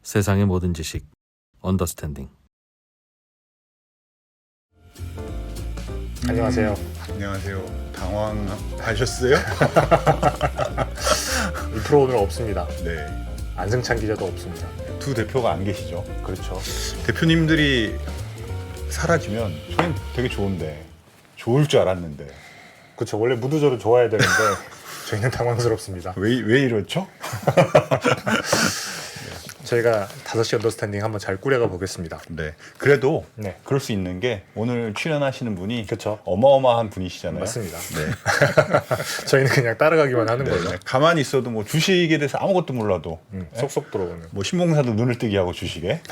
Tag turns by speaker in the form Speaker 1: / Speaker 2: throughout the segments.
Speaker 1: 세상의 모든 지식 언더스탠딩.
Speaker 2: 안녕하세요.
Speaker 3: 안녕하세요. 당황하셨어요?
Speaker 2: 이 프로 오늘 없습니다.
Speaker 3: 네.
Speaker 2: 안승찬 기자도 없습니다.
Speaker 3: 두 대표가 안 계시죠.
Speaker 2: 그렇죠.
Speaker 3: 대표님들이 사라지면 저는 되게 좋을 줄 알았는데
Speaker 2: 그렇죠. 원래 무두절은 좋아야 되는데 저희는 당황스럽습니다.
Speaker 3: 왜 이렇죠?
Speaker 2: 저희가 5시 언더스탠딩 한번 잘 꾸려가 보겠습니다.
Speaker 3: 네. 그래도
Speaker 2: 네.
Speaker 3: 그럴 수 있는 게 오늘 출연하시는 분이
Speaker 2: 그렇죠.
Speaker 3: 어마어마한 분이시잖아요.
Speaker 2: 맞습니다.
Speaker 3: 네.
Speaker 2: 저희는 그냥 따라가기만 하는 걸로.
Speaker 3: 네. 가만히 있어도 뭐 주식에 대해서 아무것도 몰라도
Speaker 2: 쏙쏙 들어오는.
Speaker 3: 뭐 신봉사도 눈을 뜨게 하고 주식에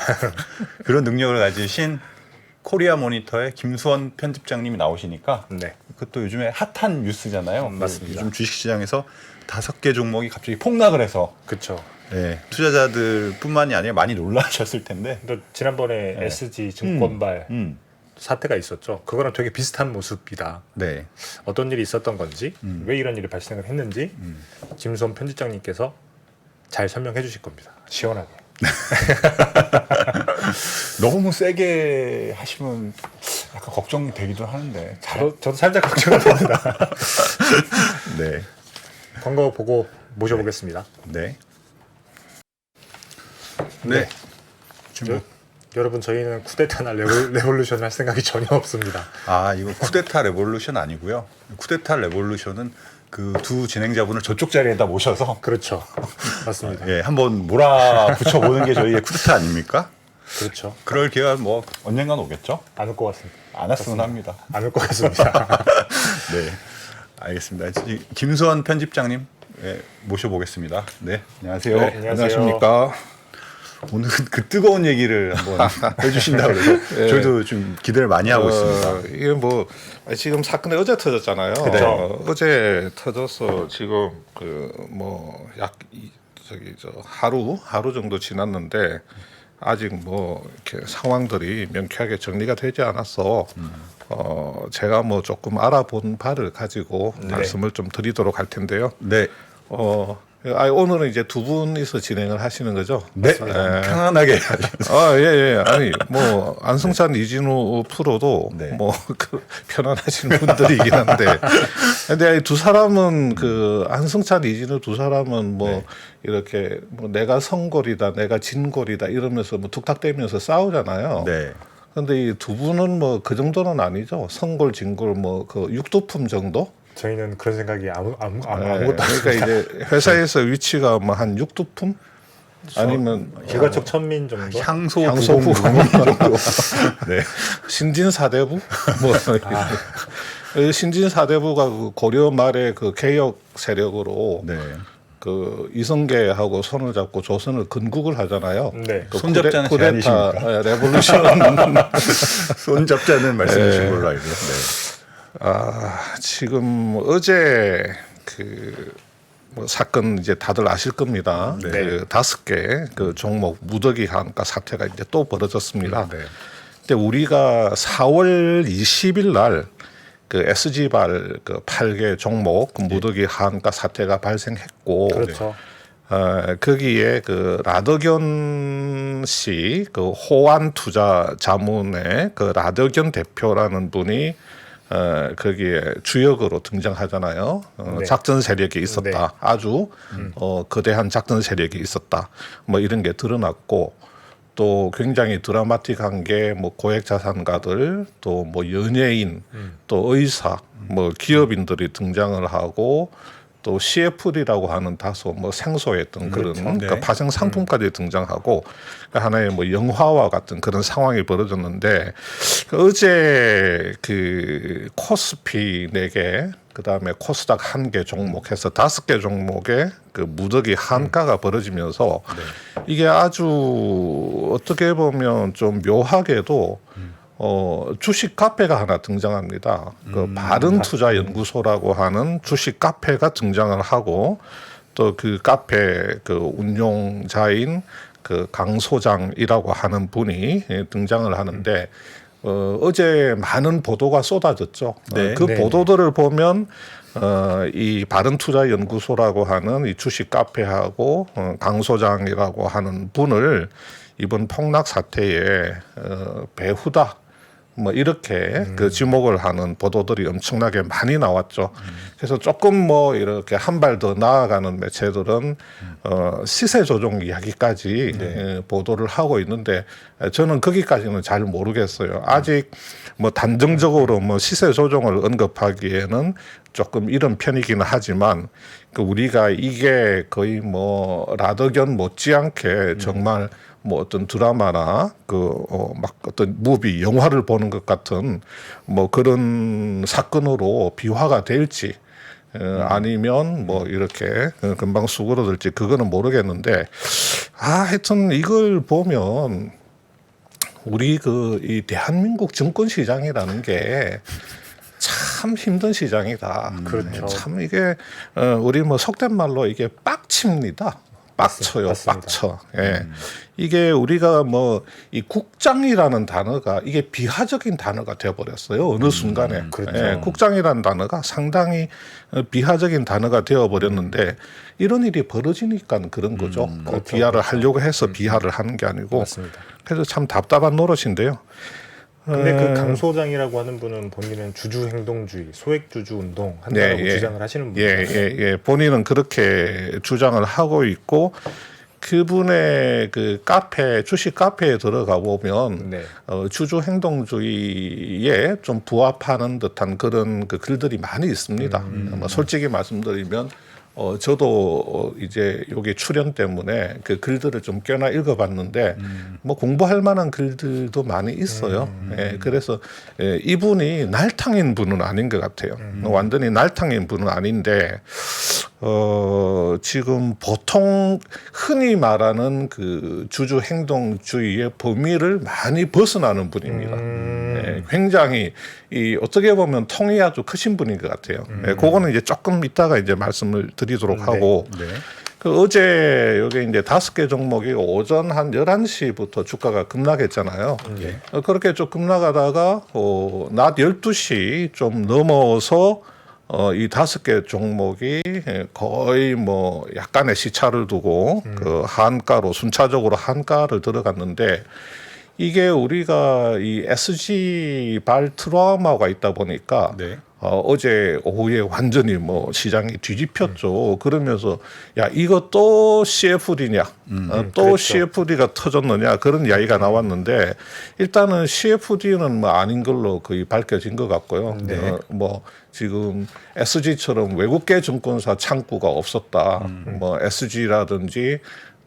Speaker 3: 그런 능력을 가지신 코리아 모니터의 김수원 편집장님이 나오시니까
Speaker 2: 네.
Speaker 3: 그것도 요즘에 핫한 뉴스잖아요.
Speaker 2: 맞습니다.
Speaker 3: 요즘 주식시장에서 5개 종목이 갑자기 폭락을 해서
Speaker 2: 그렇죠.
Speaker 3: 네, 투자자들뿐만이 아니라 많이 놀라셨을 텐데.
Speaker 2: 또 지난번에
Speaker 3: 네.
Speaker 2: SG 증권발
Speaker 3: 음.
Speaker 2: 사태가 있었죠. 그거랑 되게 비슷한 모습이다.
Speaker 3: 네.
Speaker 2: 어떤 일이 있었던 건지, 왜 이런 일이 발생을 했는지 김수원 편집장님께서 잘 설명해 주실 겁니다. 시원하게.
Speaker 3: 너무 세게 하시면 약간 걱정되기도 하는데.
Speaker 2: 저도 살짝 걱정이 됩니다.
Speaker 3: 네.
Speaker 2: 광고 보고 모셔보겠습니다.
Speaker 3: 네. 네. 지금
Speaker 2: 여러분 저희는 쿠데타나 레볼루션을 할 생각이 전혀 없습니다.
Speaker 3: 이거 쿠데타 레볼루션 아니고요. 쿠데타 레볼루션은 그 두 진행자분을 저쪽 자리에다 모셔서
Speaker 2: 그렇죠. 맞습니다.
Speaker 3: 예, 한번 몰아붙여 보는 게 저희의 쿠데타 아닙니까?
Speaker 2: 그렇죠.
Speaker 3: 그럴 기회가 뭐 언젠간 오겠죠?
Speaker 2: 안 올 것 같습니다.
Speaker 3: 안 왔으면 합니다.
Speaker 2: 안 올 것 같습니다.
Speaker 3: 네, 알겠습니다. 김수원 편집장님 모셔보겠습니다. 네, 안녕하세요.
Speaker 2: 네, 안녕하세요.
Speaker 4: 안녕하십니까.
Speaker 3: 오늘은 그 뜨거운 얘기를 한번 해주신다고 그래서
Speaker 4: 네.
Speaker 3: 저희도 좀 기대를 많이 하고 있습니다.
Speaker 4: 이게 뭐 지금 사건이 어제 터졌잖아요.
Speaker 3: 그렇죠.
Speaker 4: 어제 터져서 지금 그 뭐 약 하루 정도 지났는데 아직 뭐 이렇게 상황들이 명쾌하게 정리가 되지 않아서 제가 뭐 조금 알아본 바를 가지고 말씀을 좀 드리도록 할 텐데요.
Speaker 3: 네,
Speaker 4: 오늘은 이제 두 분이서 진행을 하시는 거죠?
Speaker 3: 네, 편안하게 하셔서.
Speaker 4: 예. 아니, 뭐, 안승찬, 이진우 프로도
Speaker 3: 네.
Speaker 4: 뭐, 편안하신 분들이긴 한데. 근데 두 사람은 안승찬, 이진우 두 사람은 뭐,
Speaker 3: 네.
Speaker 4: 이렇게 뭐, 내가 성골이다, 내가 진골이다 이러면서 뭐 툭탁대면서 싸우잖아요.
Speaker 3: 네,
Speaker 4: 근데 이 두 분은 뭐, 그 정도는 아니죠. 성골, 진골 뭐, 육두품 정도?
Speaker 2: 저희는 그런 생각이 아무것도
Speaker 4: 그러니까
Speaker 2: 없습니다.
Speaker 4: 이제 회사에서 위치가 뭐 한 육두품? 아니면
Speaker 2: 일가족 천민 정도?
Speaker 3: 향소
Speaker 4: 향소부
Speaker 3: 부공 정도. 네,
Speaker 4: 신진 사대부 뭐 신진 사대부가 그 고려 말에 그 개혁 세력으로
Speaker 3: 네.
Speaker 4: 그 이성계하고 손을 잡고 조선을 건국을 하잖아요.
Speaker 2: 네.
Speaker 4: 그
Speaker 3: 손잡자는
Speaker 4: 쿠데타
Speaker 3: 제안이십니까?
Speaker 4: 레볼루션
Speaker 3: 손잡자는 말씀이신 걸로 알고. 네.
Speaker 4: 지금 어제 뭐 사건 이제 다들 아실 겁니다.
Speaker 3: 네.
Speaker 4: 그 5개 그 종목 무더기 한가 사태가 이제 또 벌어졌습니다.
Speaker 3: 네.
Speaker 4: 근데 우리가 4월 20일 날 그 SG발 그 8개 종목 그 무더기 한가 사태가 발생했고,
Speaker 2: 그렇죠.
Speaker 4: 거기에 그 라더견 씨, 그 호환 투자 자문의 그 라더견 대표라는 분이 거기에 주역으로 등장하잖아요.
Speaker 2: 네.
Speaker 4: 작전 세력이 있었다.
Speaker 2: 네.
Speaker 4: 아주 거대한 작전 세력이 있었다. 뭐 이런 게 드러났고, 또 굉장히 드라마틱한 게 뭐 고액 자산가들, 또 뭐 연예인, 또 의사, 뭐 기업인들이 등장을 하고, 또 CFD라고 하는 다소 뭐 생소했던 그런
Speaker 3: 네.
Speaker 4: 그러니까 파생 상품까지 등장하고 하나의 뭐 영화와 같은 그런 상황이 벌어졌는데, 어제 그 코스피 4개, 그다음에 코스닥 1개 종목해서 5개 종목의 그 무더기 한가가 벌어지면서 이게 아주 어떻게 보면 좀 묘하게도 주식 카페가 하나 등장합니다. 그 바른 투자 연구소라고 하는 주식 카페가 등장을 하고, 또 그 카페 그 운용자인 그 강 소장이라고 하는 분이 등장을 하는데, 어제 많은 보도가 쏟아졌죠.
Speaker 3: 네.
Speaker 4: 그
Speaker 2: 네.
Speaker 4: 보도들을 보면 이 바른투자연구소라고 하는 이 주식 카페하고 강 소장이라고 하는 분을 이번 폭락 사태에 배후다 뭐 이렇게 그 지목을 하는 보도들이 엄청나게 많이 나왔죠. 그래서 조금 뭐 이렇게 한 발 더 나아가는 매체들은 시세 조정 이야기까지 보도를 하고 있는데 저는 거기까지는 잘 모르겠어요. 아직 뭐 단정적으로 뭐 시세 조정을 언급하기에는 조금 이런 편이기는 하지만 그 우리가 이게 거의 뭐 라더견 못지않게 정말 뭐 어떤 드라마나 막 어떤 무비 영화를 보는 것 같은 뭐 그런 사건으로 비화가 될지 아니면 뭐 이렇게 금방 수그러들지 그거는 모르겠는데 하여튼 이걸 보면 우리 이 대한민국 증권 시장이라는 게 참 힘든 시장이다.
Speaker 2: 그렇죠.
Speaker 4: 참 이게 우리 뭐 속된 말로 이게 빡칩니다. 빡쳐요,
Speaker 2: 맞습니다.
Speaker 4: 빡쳐. 예. 이게 우리가 뭐 이 국장이라는 단어가 이게 비하적인 단어가 되어버렸어요. 어느 순간에.
Speaker 2: 그렇죠.
Speaker 4: 예, 국장이라는 단어가 상당히 비하적인 단어가 되어버렸는데 이런 일이 벌어지니까 그런 거죠.
Speaker 2: 그렇죠.
Speaker 4: 비하를 하려고 해서 비하를 하는 게 아니고.
Speaker 2: 맞습니다.
Speaker 4: 그래서 참 답답한 노릇인데요.
Speaker 2: 근데 그 강 소장이라고 하는 분은 본인은 주주 행동주의, 소액 주주 운동 한다고 주장을 하시는 분이에요.
Speaker 4: 본인은 그렇게 주장을 하고 있고 그분의 그 카페 주식 카페에 들어가 보면 주주 행동주의에 좀 부합하는 듯한 그런 그 글들이 많이 있습니다. 뭐 솔직히 말씀드리면 저도 이제 여기 출연 때문에 그 글들을 좀 꽤나 읽어봤는데 뭐 공부할 만한 글들도 많이 있어요. 그래서 이분이 날탕인 분은 아닌 것 같아요. 완전히 날탕인 분은 아닌데 지금 보통 흔히 말하는 그 주주 행동주의의 범위를 많이 벗어나는 분입니다. 굉장히 어떻게 보면 통이 아주 크신 분인 것 같아요. 그거는 이제 조금 이따가 이제 말씀을 드리도록 하고 그 어제 여기 이제 5개 종목이 오전 한 11시부터 주가가 급락했잖아요. 그렇게 좀 급락하다가 낮 12시 좀 넘어서 이 5개 종목이 거의 뭐 약간의 시차를 두고 그 한가로 순차적으로 한가를 들어갔는데 이게 우리가 이 SG 발 트라우마가 있다 보니까 어제 오후에 완전히 뭐 시장이 뒤집혔죠. 그러면서 야 이거 또 CFD냐, 또
Speaker 2: 그랬죠.
Speaker 4: CFD가 터졌느냐 그런 이야기가 나왔는데 일단은 CFD는 뭐 아닌 걸로 거의 밝혀진 것 같고요. 뭐 지금 SG처럼 외국계 증권사 창구가 없었다. 뭐 SG라든지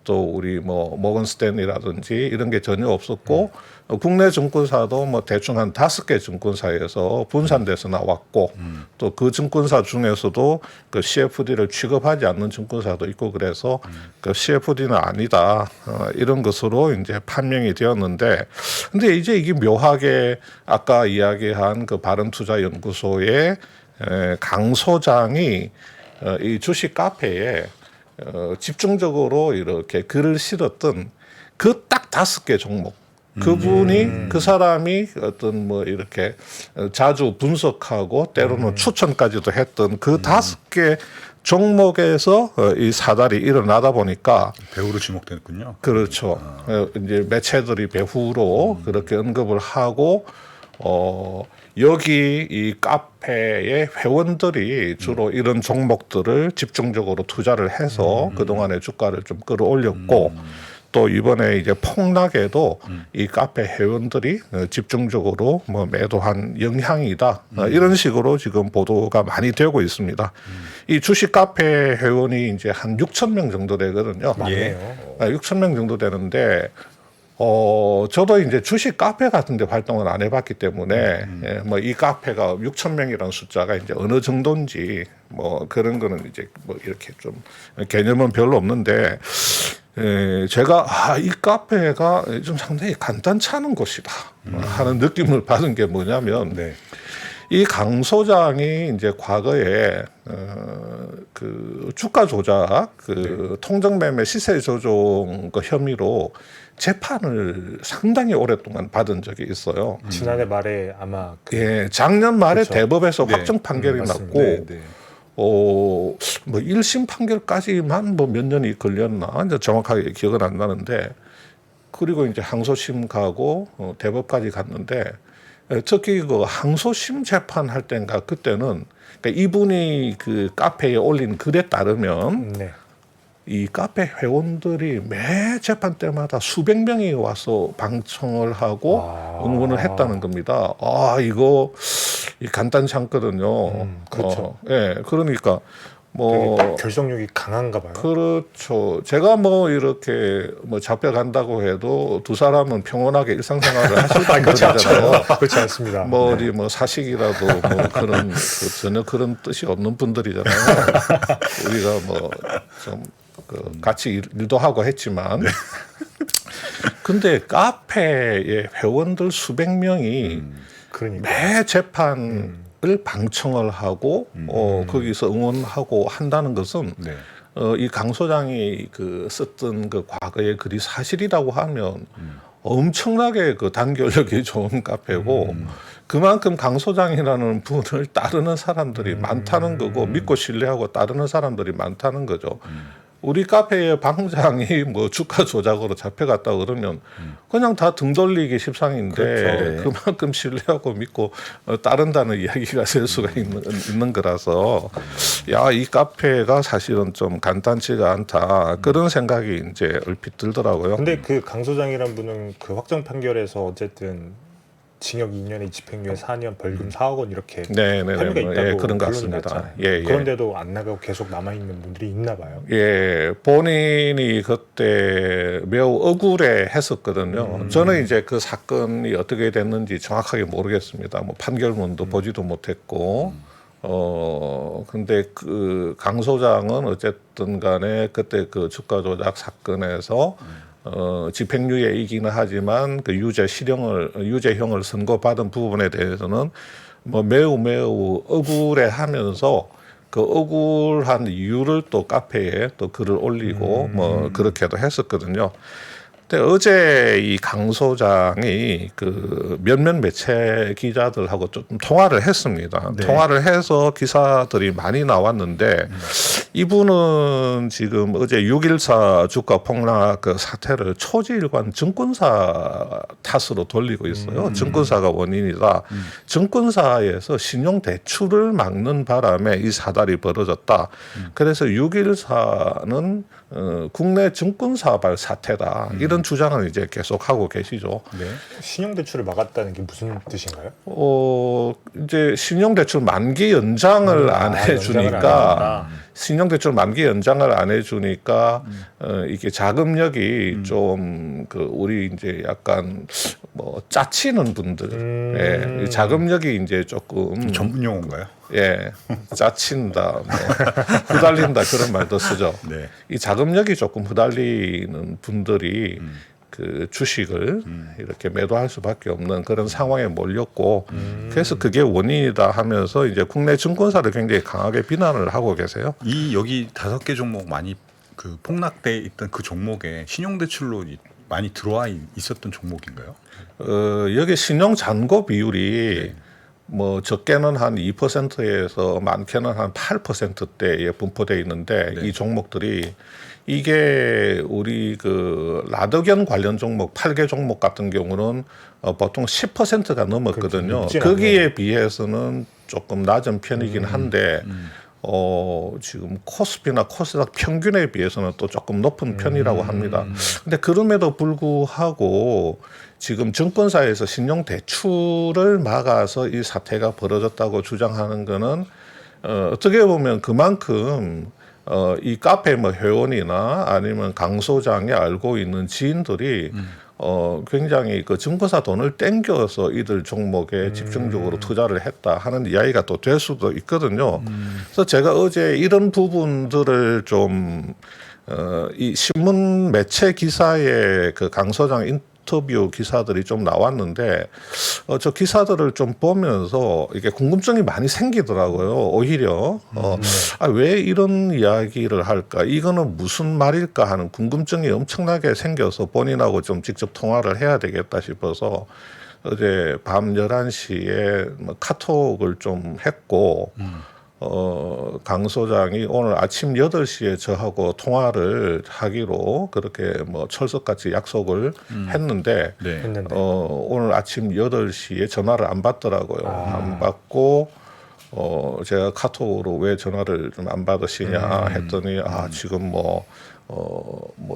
Speaker 4: 또 우리 뭐 모건 스탠리라든지 이런 게 전혀 없었고 국내 증권사도 뭐 대충 한 5개 증권사에서 분산돼서 나왔고 또 그 증권사 중에서도 그 CFD를 취급하지 않는 증권사도 있고 그래서 그 CFD는 아니다 이런 것으로 이제 판명이 되었는데 근데 이제 이게 묘하게 아까 이야기한 그 바른투자연구소의 강 소장이 이 주식 카페에 집중적으로 이렇게 글을 실었던 그 딱 5개 종목 그분이 그 사람이 어떤 뭐 이렇게 자주 분석하고 때로는 추천까지도 했던 그 5개 종목에서 이 사달이 일어나다 보니까
Speaker 3: 배우로 지목됐군요.
Speaker 4: 그렇죠. 이제 매체들이 배후로 그렇게 언급을 하고 여기 이 카페의 회원들이 주로 이런 종목들을 집중적으로 투자를 해서 그동안의 주가를 좀 끌어올렸고 또 이번에 이제 폭락에도 이 카페 회원들이 집중적으로 뭐 매도한 영향이다. 이런 식으로 지금 보도가 많이 되고 있습니다. 이 주식 카페 회원이 이제 한 6천 명 정도 되거든요.
Speaker 2: 많네요.
Speaker 4: 6천 명 정도 되는데 저도 이제 주식 카페 같은 데 활동을 안 해봤기 때문에 뭐 이 카페가 6천 명이라는 숫자가 이제 어느 정도인지 뭐 그런 거는 이제 뭐 이렇게 좀 개념은 별로 없는데 제가 이 카페가 좀 상당히 간단치 않은 곳이다 하는 느낌을 받은 게 뭐냐면 이 강 소장이 이제 과거에 그 주가 조작, 그 통정매매 시세 조종 그 혐의로 재판을 상당히 오랫동안 받은 적이 있어요.
Speaker 2: 지난해 말에 아마
Speaker 4: 작년 말에
Speaker 2: 그렇죠.
Speaker 4: 대법에서 확정 판결이 났고 뭐 1심 판결까지만 뭐 몇 년이 걸렸나 이제 정확하게 기억은 안 나는데 그리고 이제 항소심 가고 대법까지 갔는데 특히 그 항소심 재판할 때인가 그때는 그러니까 이분이 그 카페에 올린 글에 따르면
Speaker 2: 네.
Speaker 4: 이 카페 회원들이 매 재판 때마다 수백 명이 와서 방청을 하고 응원을 했다는 겁니다. 이거 간단치 않거든요.
Speaker 2: 그렇죠.
Speaker 4: 예, 그러니까 뭐
Speaker 2: 되게 결속력이 강한가 봐요.
Speaker 4: 그렇죠. 제가 뭐 이렇게 뭐 잡혀간다고 해도 두 사람은 평온하게 일상생활을 하실
Speaker 2: 그렇지
Speaker 4: 분들이잖아요.
Speaker 2: 않죠. 그렇지 않습니다.
Speaker 4: 뭐 어디 뭐 사식이라도 뭐 그런 전혀 그런 뜻이 없는 분들이잖아요. 우리가 뭐 좀 같이 일도 하고 했지만 근데 카페의 회원들 수백 명이
Speaker 2: 그러니까
Speaker 4: 매 재판을 방청을 하고 거기서 응원하고 한다는 것은
Speaker 3: 네.
Speaker 4: 이 강 소장이 그 썼던 그 과거의 글이 사실이라고 하면 엄청나게 그 단결력이 좋은 카페고 그만큼 강 소장이라는 분을 따르는 사람들이 많다는 거고 믿고 신뢰하고 따르는 사람들이 많다는 거죠. 우리 카페의 방장이 뭐 주가 조작으로 잡혀갔다 그러면 그냥 다 등 돌리기 십상인데
Speaker 3: 그렇죠.
Speaker 4: 그만큼 신뢰하고 믿고 따른다는 이야기가 될 수가 있는 거라서 야, 이 카페가 사실은 좀 간단치가 않다 그런 생각이 이제 얼핏 들더라고요.
Speaker 2: 근데 그 강 소장이란 분은 그 확정 판결에서 어쨌든 징역 2년에 집행유예 4년 벌금 4억 원 이렇게
Speaker 4: 네네네.
Speaker 2: 혐의가 있다고
Speaker 4: 예, 그런 것
Speaker 2: 결론이
Speaker 4: 같습니다.
Speaker 2: 났잖아요.
Speaker 4: 예, 예.
Speaker 2: 그런데도 안 나가고 계속 남아 있는 분들이 있나 봐요.
Speaker 4: 예, 본인이 그때 매우 억울해 했었거든요. 저는 이제 그 사건이 어떻게 됐는지 정확하게 모르겠습니다. 뭐 판결문도 보지도 못했고, 근데 그 강 소장은 어쨌든 간에 그때 그 주가 조작 사건에서 집행유예이기는 하지만 그 유죄형을 선고받은 부분에 대해서는 뭐 매우 억울해하면서 그 억울한 이유를 또 카페에 또 글을 올리고 뭐 그렇게도 했었거든요. 근데 어제 이 강 소장이 그 몇몇 매체 기자들하고 좀 통화를 했습니다.
Speaker 3: 네.
Speaker 4: 통화를 해서 기사들이 많이 나왔는데 이분은 지금 어제 6.14 주가 폭락 그 사태를 초지일관 증권사 탓으로 돌리고 있어요. 증권사가 원인이다. 증권사에서 신용 대출을 막는 바람에 이 사달이 벌어졌다. 그래서 6.14는 국내 증권사발 사태다. 이런 주장을 이제 계속 하고 계시죠.
Speaker 3: 네.
Speaker 2: 신용대출을 막았다는 게 무슨 뜻인가요?
Speaker 4: 이제 신용대출 만기 연장을 안 해주니까 신용대출 만기 연장을 안 해주니까 이게 자금력이 좀 그 우리 이제 약간 뭐 짜치는 분들, 예, 이 자금력이 이제 조금
Speaker 3: 전문 용어인가요?
Speaker 4: 예, 짜친다, 뭐 후달린다 그런 말도 쓰죠.
Speaker 3: 네.
Speaker 4: 이 자금력이 조금 후달리는 분들이 그 주식을 이렇게 매도할 수밖에 없는 그런 상황에 몰렸고 그래서 그게 원인이다 하면서 이제 국내 증권사를 굉장히 강하게 비난을 하고 계세요.
Speaker 3: 이 여기 5개 종목 많이 그 폭락돼 있던 그 종목에 신용대출로 많이 들어와 있었던 종목인가요?
Speaker 4: 여기 신용 잔고 비율이 뭐 적게는 한 2%에서 많게는 한 8%대에 분포되어 있는데 이 종목들이 이게 우리 그 라더견 관련 종목 8개 종목 같은 경우는 보통 10%가 넘었거든요. 거기에 비해서는 조금 낮은 편이긴 한데 지금 코스피나 코스닥 평균에 비해서는 또 조금 높은 편이라고 합니다. 근데 그럼에도 불구하고 지금 증권사에서 신용 대출을 막아서 이 사태가 벌어졌다고 주장하는 거는 어떻게 보면 그만큼 이 카페 뭐 회원이나 아니면 강 소장이 알고 있는 지인들이 굉장히 그 증권사 돈을 땡겨서 이들 종목에 집중적으로 투자를 했다 하는 이야기가 또 될 수도 있거든요. 그래서 제가 어제 이런 부분들을 좀 이 신문 매체 기사에 그 강 소장 인터뷰 기사들이 좀 나왔는데 저 기사들을 좀 보면서 이게 궁금증이 많이 생기더라고요. 오히려 왜 이런 이야기를 할까? 이거는 무슨 말일까 하는 궁금증이 엄청나게 생겨서 본인하고 좀 직접 통화를 해야 되겠다 싶어서 어제 밤 11시에 뭐 카톡을 좀 했고 강 소장이 오늘 아침 8시에 저하고 통화를 하기로 그렇게 뭐 철석같이 약속을 했는데
Speaker 3: 네.
Speaker 2: 했는데
Speaker 4: 오늘 아침 8시에 전화를 안 받더라고요.
Speaker 2: 아.
Speaker 4: 안 받고 제가 카톡으로 왜 전화를 좀 안 받으시냐 했더니 지금 뭐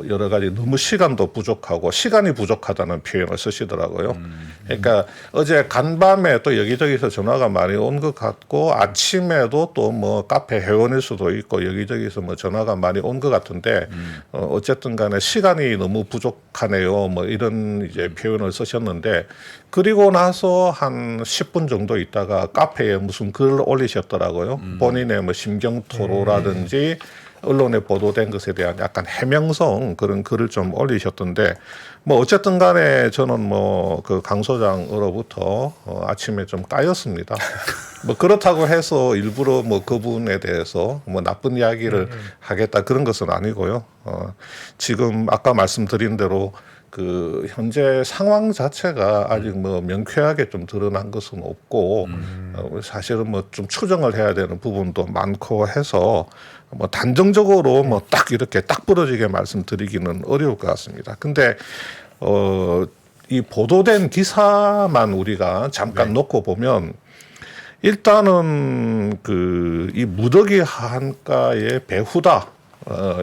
Speaker 4: 여러 가지 너무 시간도 부족하고 시간이 부족하다는 표현을 쓰시더라고요. 그러니까 어제 간밤에 또 여기저기서 전화가 많이 온 것 같고 아침에도 또 뭐 카페 회원일 수도 있고 여기저기서 뭐 전화가 많이 온 것 같은데 어쨌든 간에 시간이 너무 부족하네요. 뭐 이런 이제 표현을 쓰셨는데 그리고 나서 한 10분 정도 있다가 카페에 무슨 글을 올리셨더라고요. 본인의 뭐 심경 토로라든지 언론에 보도된 것에 대한 약간 해명성 그런 글을 좀 올리셨던데 뭐 어쨌든 간에 저는 뭐 그 강 소장으로부터 아침에 좀 까였습니다. 뭐 그렇다고 해서 일부러 뭐 그분에 대해서 뭐 나쁜 이야기를 하겠다 그런 것은 아니고요. 지금 아까 말씀드린 대로 그 현재 상황 자체가 아직 뭐 명쾌하게 좀 드러난 것은 없고 사실은 뭐 좀 추정을 해야 되는 부분도 많고 해서 뭐 단정적으로 뭐 딱 이렇게 딱 부러지게 말씀드리기는 어려울 것 같습니다. 근데 이 보도된 기사만 우리가 잠깐 놓고 보면 일단은 그 이 무더기 한가의 배후다.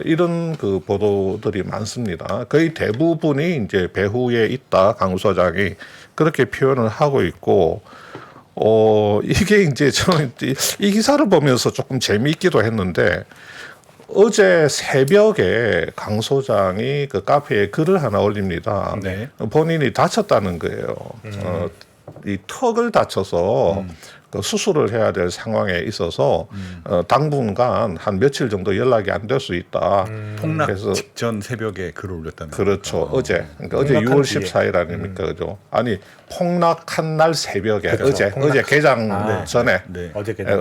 Speaker 4: 이런 그 보도들이 많습니다. 거의 대부분이 이제 배후에 있다 강 소장이 그렇게 표현을 하고 있고, 이게 이제 저는 이 기사를 보면서 조금 재미있기도 했는데 어제 새벽에 강 소장이 그 카페에 글을 하나 올립니다.
Speaker 3: 네.
Speaker 4: 본인이 다쳤다는 거예요. 이 턱을 다쳐서 그 수술을 해야 될 상황에 있어서 당분간 한 며칠 정도 연락이 안 될 수 있다.
Speaker 3: 폭락
Speaker 4: 그래서
Speaker 3: 직전 새벽에 글을 올렸다는
Speaker 4: 그렇죠.
Speaker 3: 겁니까?
Speaker 4: 어제. 그러니까 어제
Speaker 2: 폭락한
Speaker 4: 6월
Speaker 2: 뒤에.
Speaker 4: 14일 아닙니까? 그죠? 아니, 폭락한 날 새벽에.
Speaker 2: 그렇죠.
Speaker 4: 어제 개장 전에.
Speaker 3: 네.
Speaker 2: 어제
Speaker 4: 예,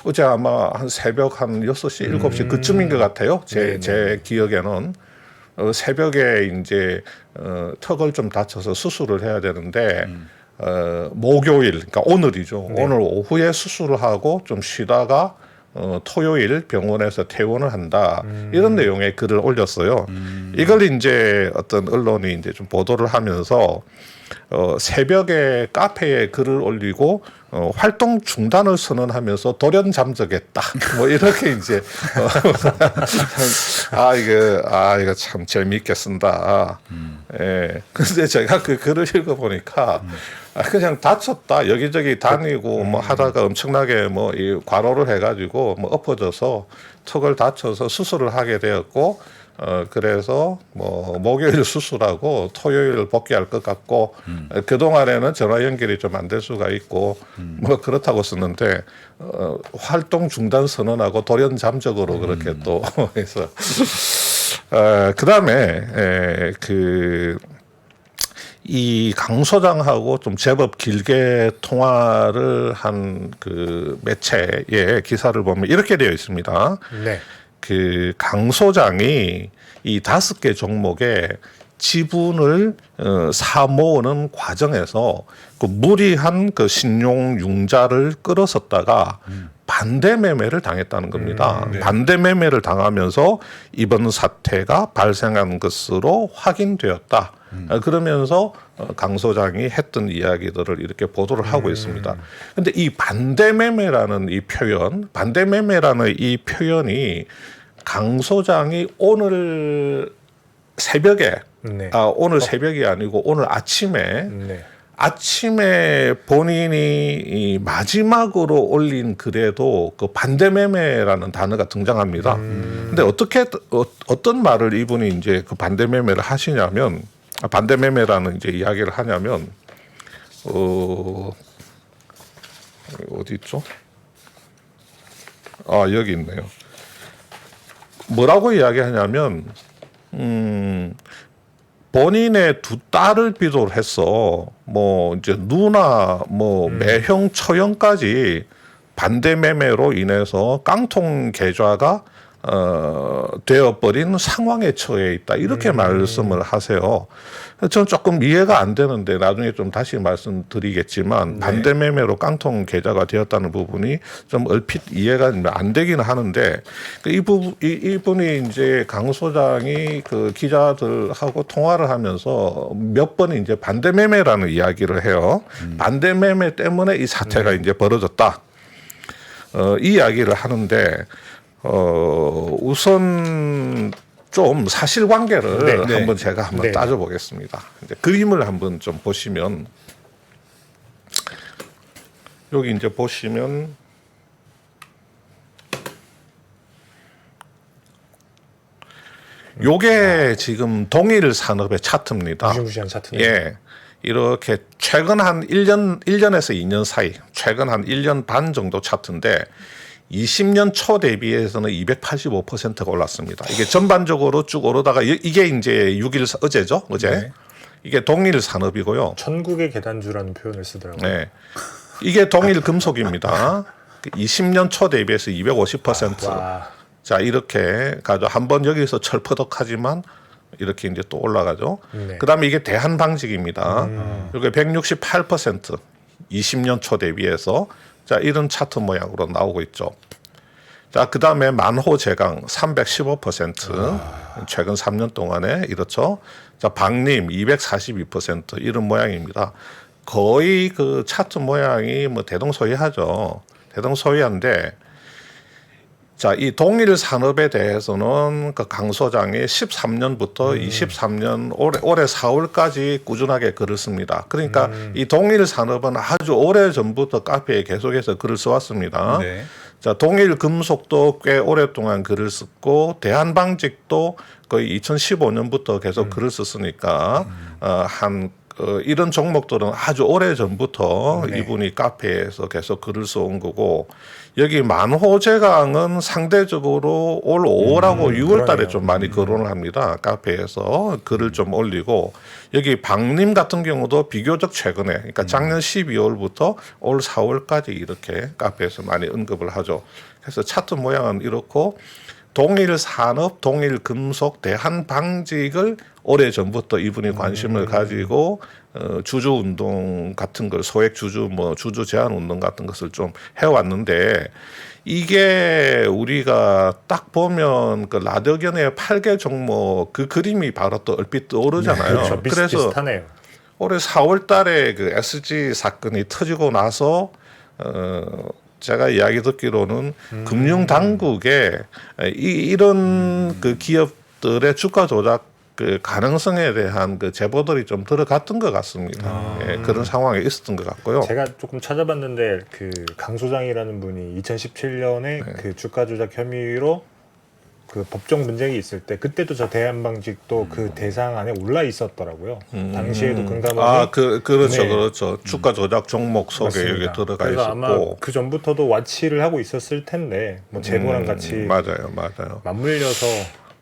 Speaker 4: 어제 아마 한 새벽 한 6시, 7시 그쯤인 것 같아요. 제 기억에는. 새벽에 이제 턱을 좀 다쳐서 수술을 해야 되는데 목요일, 그러니까 오늘이죠.
Speaker 2: 네.
Speaker 4: 오늘 오후에 수술을 하고 좀 쉬다가 토요일 병원에서 퇴원을 한다. 이런 내용의 글을 올렸어요. 이걸 이제 어떤 언론이 이제 좀 보도를 하면서 새벽에 카페에 글을 올리고 활동 중단을 선언하면서 돌연 잠적했다. 뭐 이렇게 이제 이거 참 재미있게 쓴다. 예. 근데 제가 그 글을 읽어 보니까 그냥 다쳤다 여기저기 다니고 뭐 하다가 엄청나게 뭐 이 과로를 해가지고 뭐 엎어져서 턱을 다쳐서 수술을 하게 되었고. 그래서 뭐 목요일 수술하고 토요일 복귀할 것 같고 그 동안에는 전화 연결이 좀 안 될 수가 있고 뭐 그렇다고 썼는데 활동 중단 선언하고 돌연 잠적으로 그렇게 또 해서 그 다음에 이 강 소장하고 좀 제법 길게 통화를 한 그 매체의 기사를 보면 이렇게 되어 있습니다.
Speaker 2: 네.
Speaker 4: 그 강 소장이 이 5개 종목에 지분을 사모으는 과정에서 그 무리한 그 신용 융자를 끌어섰다가 반대 매매를 당했다는 겁니다.
Speaker 3: 네.
Speaker 4: 반대 매매를 당하면서 이번 사태가 발생한 것으로 확인되었다. 그러면서 강 소장이 했던 이야기들을 이렇게 보도를 하고 있습니다. 그런데 이 반대 매매라는 이 표현, 반대 매매라는 이 표현이 강 소장이 오늘 새벽에
Speaker 2: 네.
Speaker 4: 오늘 새벽이 아니고 오늘 아침에
Speaker 2: 네.
Speaker 4: 아침에 본인이 이 마지막으로 올린 글에도 그 반대 매매라는 단어가 등장합니다. 근데 어떤 말을 이분이 이제 그 반대 매매를 하시냐면 반대 매매라는 이제 이야기를 하냐면 어디 있죠? 여기 있네요. 뭐라고 이야기하냐면 본인의 두 딸을 비롯 해서 뭐 이제 누나 뭐 매형 처형까지 반대 매매로 인해서 깡통 계좌가 되어버린 상황에 처해 있다 이렇게 말씀을 하세요. 저는 조금 이해가 안 되는데 나중에 좀 다시 말씀드리겠지만 반대 매매로 깡통 계좌가 되었다는 부분이 좀 얼핏 이해가 안 되기는 하는데 이분이 이제 강 소장이 그 기자들하고 통화를 하면서 몇 번 이제 반대 매매라는 이야기를 해요. 반대 매매 때문에 이 사태가 이제 벌어졌다. 이 이야기를 하는데 우선 좀 사실관계를 한번 제가 한번 따져보겠습니다. 이제 그림을 한번 좀 보시면 여기 이제 보시면 요게 지금 동일 산업의 차트입니다.
Speaker 2: 무시무시한 차트네요.
Speaker 4: 예. 이렇게 최근 한 1년에서 2년 사이, 최근 한 1년 반 정도 차트인데 20년 초 대비해서는 285%가 올랐습니다. 이게 전반적으로 쭉 오르다가 이게 이제 6일 어제죠? 어제.
Speaker 3: 네.
Speaker 4: 이게 동일 산업이고요.
Speaker 2: 천국의 계단주라는 표현을 쓰더라고요.
Speaker 4: 네. 이게 동일 금속입니다. 20년 초 대비해서 250%.
Speaker 2: 와.
Speaker 4: 자, 이렇게 가죠. 한번 여기서 철퍼덕하지만 이렇게 이제 또 올라가죠.
Speaker 2: 네.
Speaker 4: 그다음에 이게 대한방직입니다. 이게 168% 20년 초 대비해서 자, 이런 차트 모양으로 나오고 있죠. 자, 그다음에 만호제강 315% 최근 3년 동안에 이렇죠. 자, 박림 242% 이런 모양입니다. 거의 그 차트 모양이 뭐 대동소이하죠. 대동소이한데 자, 이 동일 산업에 대해서는 그 강 소장이 13년부터 23년 올해 4월까지 꾸준하게 글을 씁니다. 그러니까 이 동일 산업은 아주 오래 전부터 카페에 계속해서 글을 써왔습니다.
Speaker 3: 네.
Speaker 4: 자, 동일 금속도 꽤 오랫동안 글을 썼고 대한방직도 거의 2015년부터 계속 글을 썼으니까 이런 종목들은 아주 오래 전부터 이분이 카페에서 계속 글을 써온 거고 여기 만호제강은 상대적으로 올 5월하고 6월 달에 좀 많이 거론을 합니다. 카페에서 글을 좀 올리고 여기 박림 같은 경우도 비교적 최근에 그러니까 작년 12월부터 올 4월까지 이렇게 카페에서 많이 언급을 하죠. 그래서 차트 모양은 이렇고 동일 산업, 동일 금속, 대한방직을 오래 전부터 이분이 관심을 가지고 주주 운동 같은 걸 소액 주주 뭐 주주 제한 운동 같은 것을 좀 해왔는데 이게 우리가 딱 보면 그 라더견의 8개 종목 그 그림이 바로 또 얼핏 떠오르잖아요.
Speaker 2: 네, 그렇죠.
Speaker 4: 그래서
Speaker 2: 비슷하네요.
Speaker 4: 올해 4월 달에 그 SG 사건이 터지고 나서 제가 이야기 듣기로는 금융 당국에 이런 그 기업들의 주가 조작 그 가능성에 대한 그 제보들이 좀 들어갔던 것 같습니다. 예, 그런 상황에 있었던 것 같고요.
Speaker 2: 제가 조금 찾아봤는데 그 강 소장이라는 분이 2017년에 그 주가 조작 혐의로 그 법정 분쟁이 있을 때 그때도 저 대한방직도 그 대상 안에 올라 있었더라고요. 당시에도 금감원이
Speaker 4: 그렇죠,
Speaker 2: 네.
Speaker 4: 그렇죠. 주가 조작 종목 속에 여기
Speaker 2: 맞습니다.
Speaker 4: 들어가
Speaker 2: 그래서
Speaker 4: 있었고.
Speaker 2: 아마 그 전부터도 와치를 하고 있었을 텐데 뭐 제보랑 같이
Speaker 4: 맞아요.
Speaker 2: 맞물려서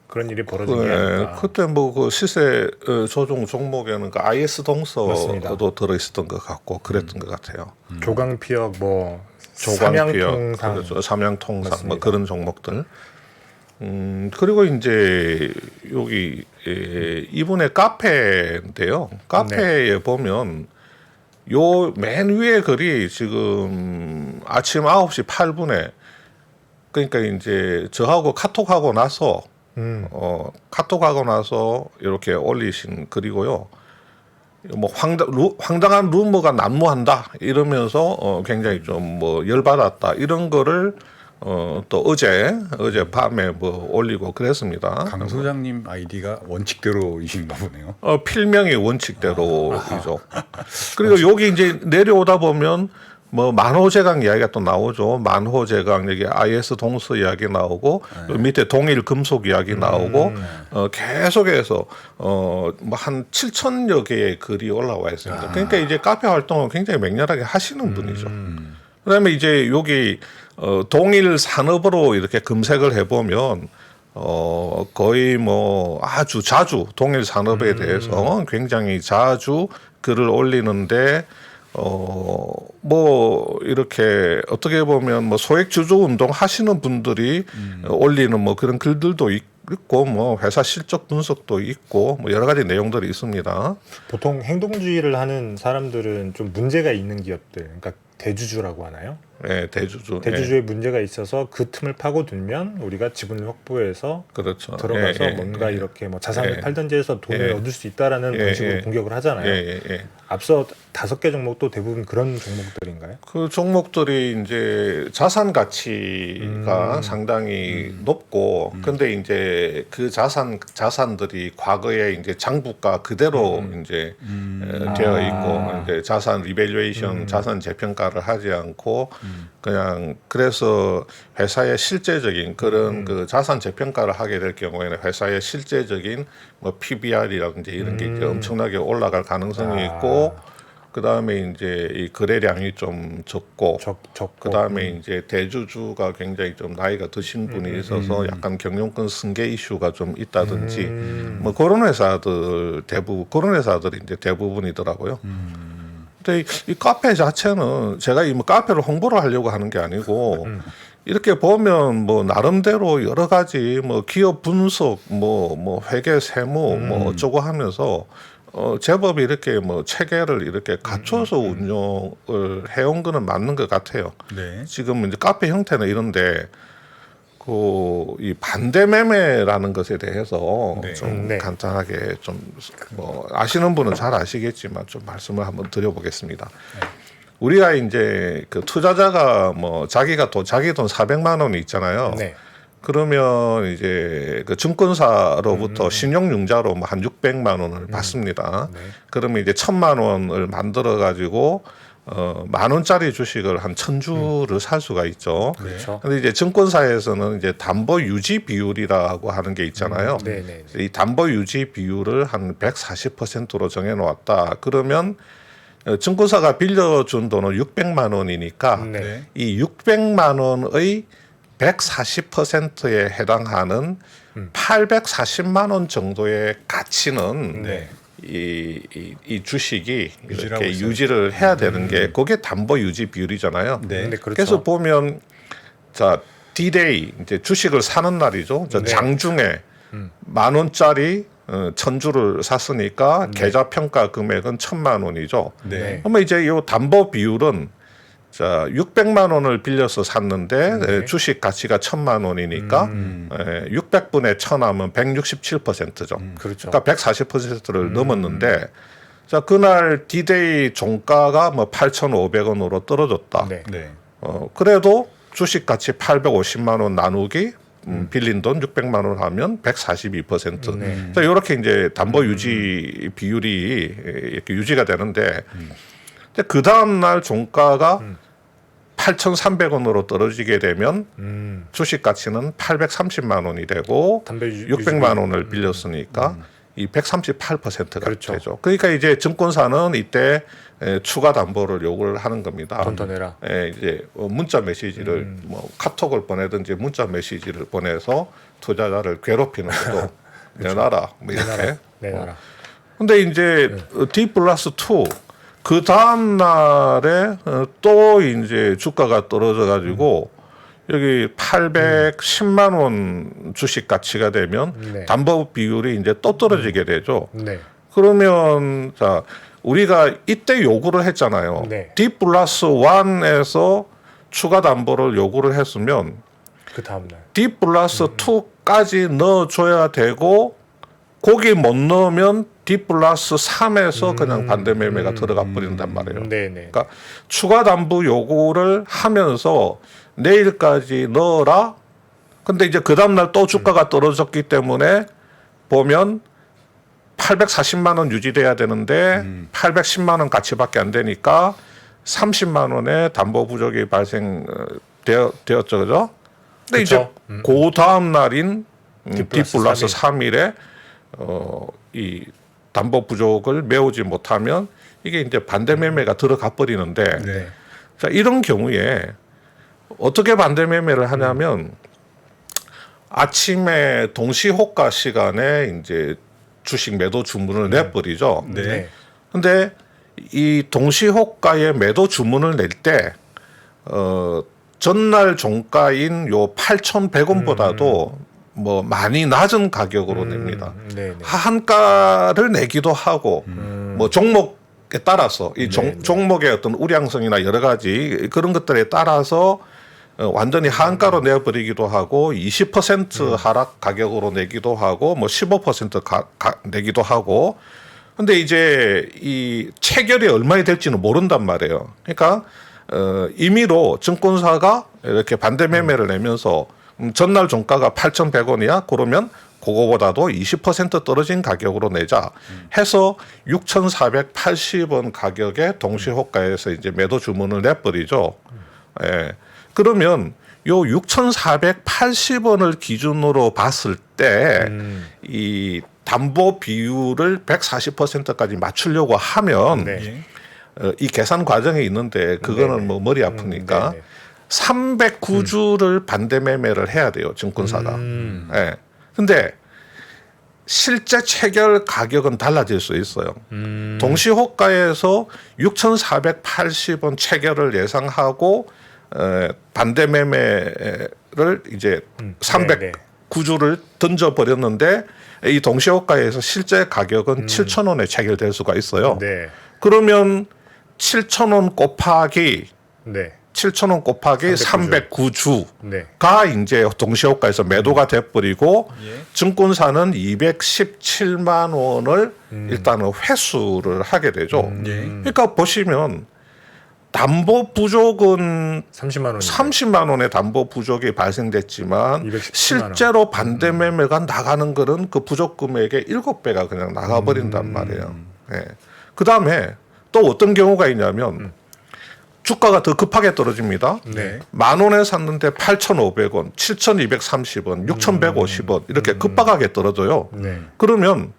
Speaker 2: 그런 일이 벌어진 게
Speaker 4: 네,
Speaker 2: 아닐까.
Speaker 4: 그때 뭐 그 시세 조종 종목에는 그 IS 동서도
Speaker 2: 맞습니다.
Speaker 4: 들어 있었던 것 같고 그랬던 것 같아요.
Speaker 2: 조강피역 뭐
Speaker 4: 조광피역,
Speaker 2: 삼양통상
Speaker 4: 그렇죠. 삼양통상 뭐
Speaker 2: 맞습니다.
Speaker 4: 그런 종목들. 그리고 이제 여기 이분의 카페인데요. 카페에 보면 요 맨 위에 글이 지금 아침 9시 8분에 그러니까 이제 저하고 카톡하고 나서 카톡하고 나서 이렇게 올리신 글이고요. 뭐 황당한 루머가 난무한다 이러면서 굉장히 좀 뭐 열받았다 이런 거를 또 어제 밤에 뭐 올리고 그랬습니다.
Speaker 3: 강 소장님 아이디가 원칙대로이신가 보네요.
Speaker 4: 필명이 원칙대로이죠. 그리고 여기 이제 내려오다 보면 뭐 만호제강 이야기가 또 나오죠. 만호제강 여기 IS 동서 이야기 나오고 밑에 동일 금속 이야기 나오고 계속해서 뭐 한 7,000여 개의 글이 올라와 있습니다. 그러니까 이제 카페 활동을 굉장히 맹렬하게 하시는 분이죠. 그다음에 이제 여기 동일 산업으로 이렇게 검색을 해보면 거의 뭐 아주 자주 동일 산업에 대해서 굉장히 자주 글을 올리는데 뭐 이렇게 어떻게 보면 뭐 소액 주주 운동 하시는 분들이 올리는 뭐 그런 글들도 있고 뭐 회사 실적 분석도 있고 뭐 여러 가지 내용들이 있습니다.
Speaker 2: 보통 행동주의를 하는 사람들은 좀 문제가 있는 기업들, 그러니까 대주주라고 하나요?
Speaker 4: 네, 대주주.
Speaker 2: 대주주에 문제가 있어서 그 틈을 파고들면 우리가 지분을 확보해서
Speaker 4: 그렇죠.
Speaker 2: 들어가서 뭔가 이렇게 뭐 자산을 팔든지 해서 돈을 얻을 수 있다라는 방식으로 공격을 하잖아요. 앞서 5개 종목도 대부분 그런 종목들인가요?
Speaker 4: 그 종목들이 이제 자산 가치가 상당히 높고, 근데 이제 그 자산들이 과거에 이제 장부가 그대로 이제 되어 있고, 이제 자산 리밸류에이션, 자산 재평가를 하지 않고, 그냥 그래서 회사의 실제적인 그런 그 자산 재평가를 하게 될 경우에는 회사의 실제적인 뭐 PBR이라든지 이런 게 이제 엄청나게 올라갈 가능성이 있고, 그 다음에 이제 이 거래량이 좀 적고, 그 다음에 이제 대주주가 굉장히 좀 나이가 드신 분이 있어서 약간 경영권 승계 이슈가 좀 있다든지, 뭐 그런 회사들 그런 회사들이 이제 대부분이더라고요. 근데 이 카페 자체는 제가 이 뭐 카페를 홍보를 하려고 하는 게 아니고, 이렇게 보면 뭐 나름대로 여러 가지 뭐 기업 분석, 뭐 회계 세무 뭐 어쩌고 하면서 제법 이렇게 뭐 체계를 이렇게 갖춰서 운영을 해온 거는 맞는 것 같아요.
Speaker 3: 네.
Speaker 4: 지금 이제 카페 형태는 이런데 이 반대 매매라는 것에 대해서
Speaker 3: 네.
Speaker 4: 좀 간단하게 좀 뭐 아시는 분은 잘 아시겠지만 좀 말씀을 한번 드려보겠습니다. 우리가 이제 그 투자자가 뭐 자기 돈 400만 원이 있잖아요.
Speaker 2: 네.
Speaker 4: 그러면 이제 그 증권사로부터 신용융자로 뭐 한 600만 원을 받습니다. 그러면 이제 1,000만 원을 만들어 가지고 10,000원짜리 주식을 한 1,000주를 살 수가 있죠.
Speaker 2: 그렇죠.
Speaker 4: 근데 이제 증권사에서는 이제 담보 유지 비율이라고 하는 게 있잖아요. 이 담보 유지 비율을 한 140%로 정해 놓았다. 그러면 증권사가 빌려준 돈은 600만 원이니까 이 600만 원의 140%에 해당하는 840만 원 정도의 가치는 이 주식이 이렇게 유지를 해야 되는 게 그게 담보 유지 비율이잖아요.
Speaker 2: 그렇죠.
Speaker 4: 그래서 보면 자 D-Day 이제 주식을 사는 날이죠. 장중에 10,000원짜리 1,000주를 샀으니까 계좌 평가 금액은 1,000만 원이죠. 그러면 이제 이 담보 비율은 자 600만 원을 빌려서 샀는데 주식 가치가 1,000만 원이니까 600분의 1,000 하면 167%죠.
Speaker 2: 그렇죠.
Speaker 4: 그러니까 140%를 넘었는데 자 그날 D-Day 종가가 뭐 8,500원으로 떨어졌다. 그래도 주식 가치 850만 원 나누기 빌린 돈 600만 원 하면 142%. 자 이렇게 이제 담보 유지 비율이 이렇게 유지가 되는데. 그 다음 날 종가가 8,300원으로 떨어지게 되면 주식 가치는 830만 원이 되고 600만 원을 빌렸으니까 이 138%가
Speaker 2: 그렇죠.
Speaker 4: 되죠. 그러니까 이제 증권사는 이때 추가 담보를 요구를 하는 겁니다.
Speaker 2: 돈 더 내라.
Speaker 4: 이제 문자 메시지를 뭐 카톡을 보내든지 문자 메시지를 보내서 투자자를 괴롭히는 것도 내놔라 뭐 이렇게.
Speaker 2: 내놔라.
Speaker 4: 근데 이제 D+2 그 다음 날에 또 이제 주가가 떨어져 가지고 여기 810만 원 주식 가치가 되면 담보 비율이 이제 또 떨어지게 되죠. 그러면 자 우리가 이때 요구를 했잖아요. D+1에서 추가 담보를 요구를 했으면
Speaker 2: 그 다음 날
Speaker 4: D+2까지 넣어줘야 되고 거기 못 넣으면 D+3에서 그냥 반대 매매가 들어가 버린단 말이에요. 그러니까 추가 담보 요구를 하면서 내일까지 넣어라. 근데 이제 그 다음 날 또 주가가 떨어졌기 때문에 보면 840만 원 유지돼야 되는데 810만 원 가치밖에 안 되니까 30만 원의 담보 부족이 발생되었죠, 그죠? 근데 이제 그 다음 날인 D+3일에 이 담보 부족을 메우지 못하면 이게 이제 반대 매매가 들어가 버리는데 자 이런 경우에 어떻게 반대 매매를 하냐면 아침에 동시 호가 시간에 이제 주식 매도 주문을 내버리죠. 근데 이 동시호가의 매도 주문을 낼 때 전날 종가인 요 8,100원보다도 뭐 많이 낮은 가격으로 냅니다.
Speaker 2: 네네.
Speaker 4: 하한가를 내기도 하고 뭐 종목에 따라서 이 종목의 어떤 우량성이나 여러 가지 그런 것들에 따라서 완전히 하한가로 내버리기도 하고 20% 하락 가격으로 내기도 하고 뭐 15% 내기도 하고 근데 이제 이 체결이 얼마나 될지는 모른단 말이에요. 그러니까 임의로 증권사가 이렇게 반대 매매를 내면서 전날 종가가 8,100원이야. 그러면 그거보다도 20% 떨어진 가격으로 내자 해서 6,480원 가격에 동시호가에서 이제 매도 주문을 내버리죠. 예. 그러면 요 6,480원을 기준으로 봤을 때 이 담보 비율을 140%까지 맞추려고 하면
Speaker 2: 네.
Speaker 4: 이 계산 과정이 있는데 그거는
Speaker 2: 네네.
Speaker 4: 뭐 머리 아프니까
Speaker 2: 네네.
Speaker 4: 309주를 반대 매매를 해야 돼요, 증권사가. 예. 근데 실제 체결 가격은 달라질 수 있어요. 동시호가에서 6,480원 체결을 예상하고 반대 매매를 이제 309주를 던져 버렸는데 이 동시호가에서 실제 가격은 7,000원에 체결될 수가 있어요.
Speaker 2: 네.
Speaker 4: 그러면 7,000원 곱하기
Speaker 2: 네.
Speaker 4: 7,000원 곱하기 309주가
Speaker 2: 네.
Speaker 4: 이제 동시호가에서 매도가 돼버리고 증권사는 217만 원을 일단은 회수를 하게 되죠. 그러니까 보시면 담보 부족은
Speaker 2: 30만 원.
Speaker 4: 30만 원의 담보 부족이 발생됐지만
Speaker 2: 217만 원.
Speaker 4: 실제로 반대 매매가 나가는 거는 그 부족 금액의 7배가 그냥 나가버린단 말이에요. 예. 그 다음에 또 어떤 경우가 있냐면 주가가 더 급하게 떨어집니다.
Speaker 2: 네.
Speaker 4: 10,000원에 샀는데 8,500원, 7,230원, 6,150원 이렇게 급박하게 떨어져요.
Speaker 2: 네.
Speaker 4: 그러면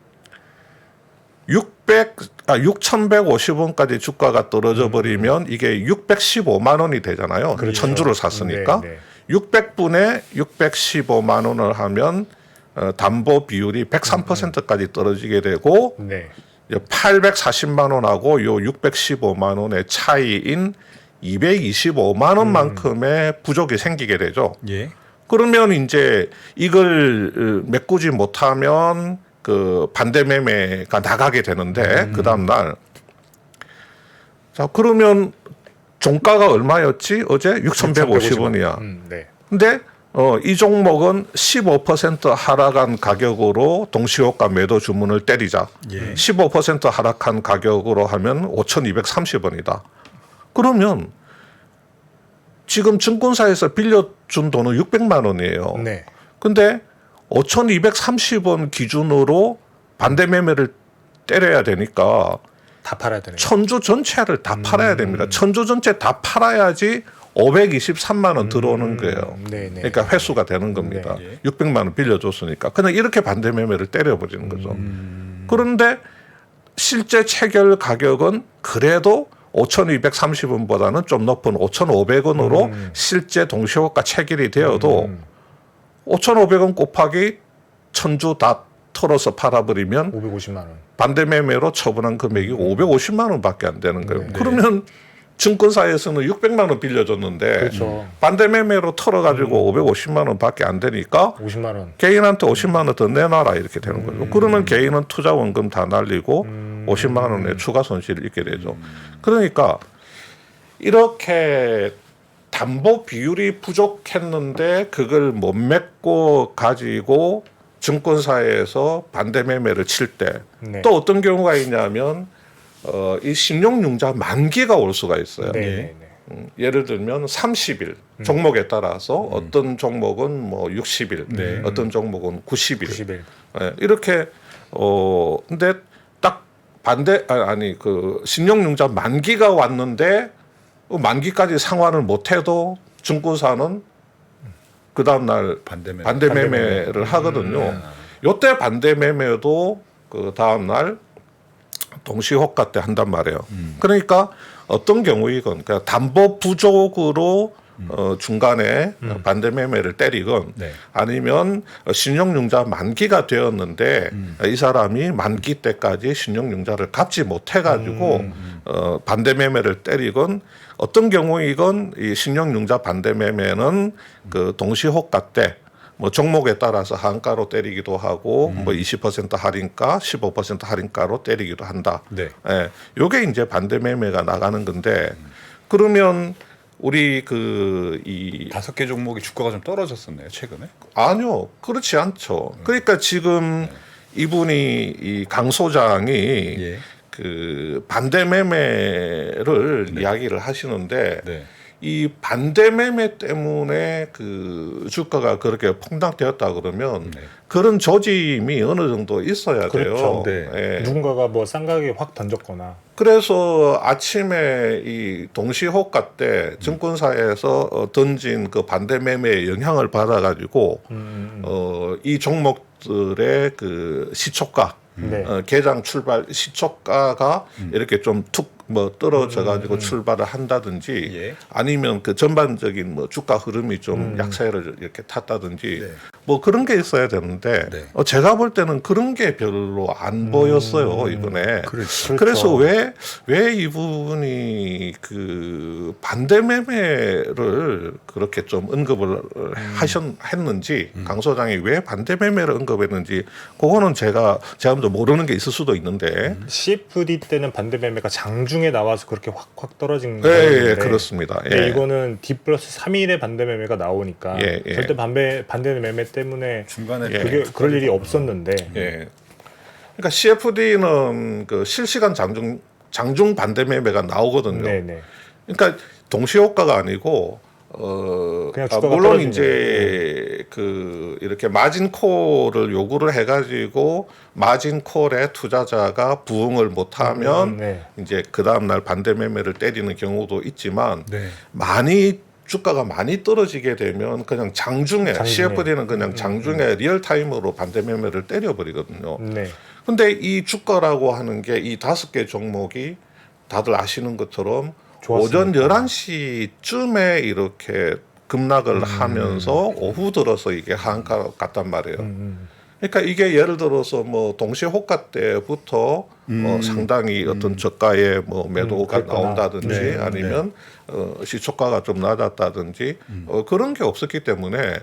Speaker 4: 6,150원까지 주가가 떨어져 버리면 이게 615만 원이 되잖아요.
Speaker 2: 그렇죠.
Speaker 4: 1,000주를 샀으니까.
Speaker 2: 네, 네.
Speaker 4: 600분에 615만 원을 하면 담보 비율이 103%까지 떨어지게 되고
Speaker 2: 네.
Speaker 4: 840만 원하고 요 615만 원의 차이인 225만 원만큼의 부족이 생기게 되죠.
Speaker 3: 예.
Speaker 4: 그러면 이제 이걸 메꾸지 못하면 그 반대 매매가 나가게 되는데 그 다음 날 자 그러면 종가가 얼마였지? 어제 6,150원이야.
Speaker 2: 네.
Speaker 4: 근데 이 종목은 15% 하락한 가격으로 동시호가 매도 주문을 때리자.
Speaker 3: 예.
Speaker 4: 15% 하락한 가격으로 하면 5,230원이다. 그러면 지금 증권사에서 빌려준 돈은 600만 원이에요.
Speaker 2: 네.
Speaker 4: 근데 5,230원 기준으로 반대 매매를 때려야 되니까
Speaker 2: 다 팔아야 되네.
Speaker 4: 천주 전체를 다 팔아야 됩니다. 천주 전체 다 팔아야지 523만 원 들어오는 거예요.
Speaker 2: 네네.
Speaker 4: 그러니까 회수가 되는 겁니다.
Speaker 3: 네.
Speaker 4: 600만 원 빌려줬으니까. 그냥 이렇게 반대 매매를 때려버리는 거죠. 그런데 실제 체결 가격은 그래도 5,230원보다는 좀 높은 5,500원으로 실제 동시호가 체결이 되어도 5,500원 곱하기 1,000주 다 털어서 팔아버리면
Speaker 2: 550만 원.
Speaker 4: 반대 매매로 처분한 금액이 550만 원밖에 안 되는 거예요.
Speaker 2: 네.
Speaker 4: 그러면 증권사에서는 600만 원 빌려줬는데
Speaker 2: 그렇죠.
Speaker 4: 반대 매매로 털어가지고 550만 원밖에 안 되니까
Speaker 2: 50만 원.
Speaker 4: 개인한테 50만 원 더 내놔라 이렇게 되는 거죠. 그러면 개인은 투자 원금 다 날리고 50만 원의 추가 손실을 입게 되죠. 그러니까 이렇게 담보 비율이 부족했는데 그걸 못 메꿔 가지고 증권사에서 반대 매매를 칠 때 또
Speaker 2: 네.
Speaker 4: 어떤 경우가 있냐면 이 신용융자 만기가 올 수가 있어요.
Speaker 2: 네.
Speaker 4: 예를 들면 30일 종목에 따라서 어떤 종목은 뭐 60일, 어떤 종목은 90일.
Speaker 2: 90일.
Speaker 4: 예, 이렇게 근데 딱 반대 아니 그 신용융자 만기가 왔는데 만기까지 상환을 못해도 증권사는 그 다음 날 반대 매매를 하거든요. 요때 반대 매매도 그 다음 날 동시호가 때 한단 말이에요. 그러니까 어떤 경우이건 그러니까 담보 부족으로 중간에 반대 매매를 때리건
Speaker 3: 네.
Speaker 4: 아니면 신용융자 만기가 되었는데 이 사람이 만기 때까지 신용융자를 갚지 못해가지고 반대 매매를 때리건 어떤 경우이건 이 신용융자 반대 매매는 그 동시호가 때 뭐 종목에 따라서 한가로 때리기도 하고 뭐 20% 할인가, 15% 할인가로 때리기도 한다.
Speaker 3: 네.
Speaker 4: 예, 요게 이제 반대 매매가 나가는 건데 그러면 우리 이
Speaker 3: 5개 종목이 주가가 좀 떨어졌었네요 최근에.
Speaker 4: 아니요, 그렇지 않죠. 그러니까 지금 이분이 이 강 소장이
Speaker 3: 예.
Speaker 4: 그 반대 매매를 이야기를 하시는데
Speaker 3: 네.
Speaker 4: 이 반대 매매 때문에 그 주가가 그렇게 폭락되었다 그러면
Speaker 3: 네.
Speaker 4: 그런 조짐이 어느 정도 있어야
Speaker 2: 그렇죠.
Speaker 4: 돼요.
Speaker 3: 네.
Speaker 4: 예.
Speaker 2: 누군가가 뭐 쌍가게 확 던졌거나
Speaker 4: 그래서 아침에 이 동시호가 때 증권사에서 던진 그 반대 매매의 영향을 받아가지고 이 종목들의 그 시초가
Speaker 2: 네.
Speaker 4: 개장 출발 시초가가 이렇게 좀 툭 뭐 떨어져 가지고 출발을 한다든지
Speaker 3: 예.
Speaker 4: 아니면 그 전반적인 뭐 주가 흐름이 좀 약세를 이렇게 탔다든지
Speaker 3: 네.
Speaker 4: 뭐 그런 게 있어야 되는데
Speaker 3: 네.
Speaker 4: 제가 볼 때는 그런 게 별로 안 보였어요 이번에.
Speaker 3: 그렇죠.
Speaker 4: 그래서 왜 이분이 그 반대 매매를 그렇게 좀 언급을 했는지 강 소장이 왜 반대 매매를 언급했는지 그거는 제가 먼저 모르는 게 있을 수도 있는데
Speaker 2: CFD 때는 반대 매매가 장중에 나와서 그렇게 확 떨어진
Speaker 4: 예,
Speaker 2: 거였는데
Speaker 4: 예, 그렇습니다.
Speaker 2: 근데
Speaker 4: 예.
Speaker 2: 이거는 D+3일의 반대 매매가 나오니까
Speaker 4: 예, 예.
Speaker 2: 절대 반대 매매 때문에
Speaker 3: 중간에
Speaker 4: 예.
Speaker 2: 그게 그럴 일이 없었는데
Speaker 4: 예. 그러니까 CFD는 그 실시간 장중 반대 매매가 나오거든요.
Speaker 2: 네네.
Speaker 4: 그러니까 동시효과가 아니고
Speaker 2: 그냥 주가가
Speaker 4: 물론
Speaker 2: 떨어진
Speaker 4: 이제 그 이렇게 마진콜을 요구를 해가지고 마진콜에 투자자가 부응을 못하면
Speaker 2: 네.
Speaker 4: 이제 그 다음 날 반대 매매를 때리는 경우도 있지만
Speaker 3: 네.
Speaker 4: 주가가 많이 떨어지게 되면 그냥 장중에 CFD는 그냥 장중에 리얼타임으로 반대 매매를 때려버리거든요.
Speaker 2: 네.
Speaker 4: 근데 이 주가라고 하는 게 이 5개 종목이 다들 아시는 것처럼 오전
Speaker 2: 좋았으니까.
Speaker 4: 11시쯤에 이렇게 급락을 하면서 오후 들어서 이게 한가 갔단 말이에요. 그러니까 이게 예를 들어서 뭐 동시 호가 때부터 상당히 어떤 저가의 뭐 매도가
Speaker 2: 그랬구나.
Speaker 4: 나온다든지
Speaker 3: 네,
Speaker 4: 아니면 시초가가 좀 낮았다든지 그런 게 없었기 때문에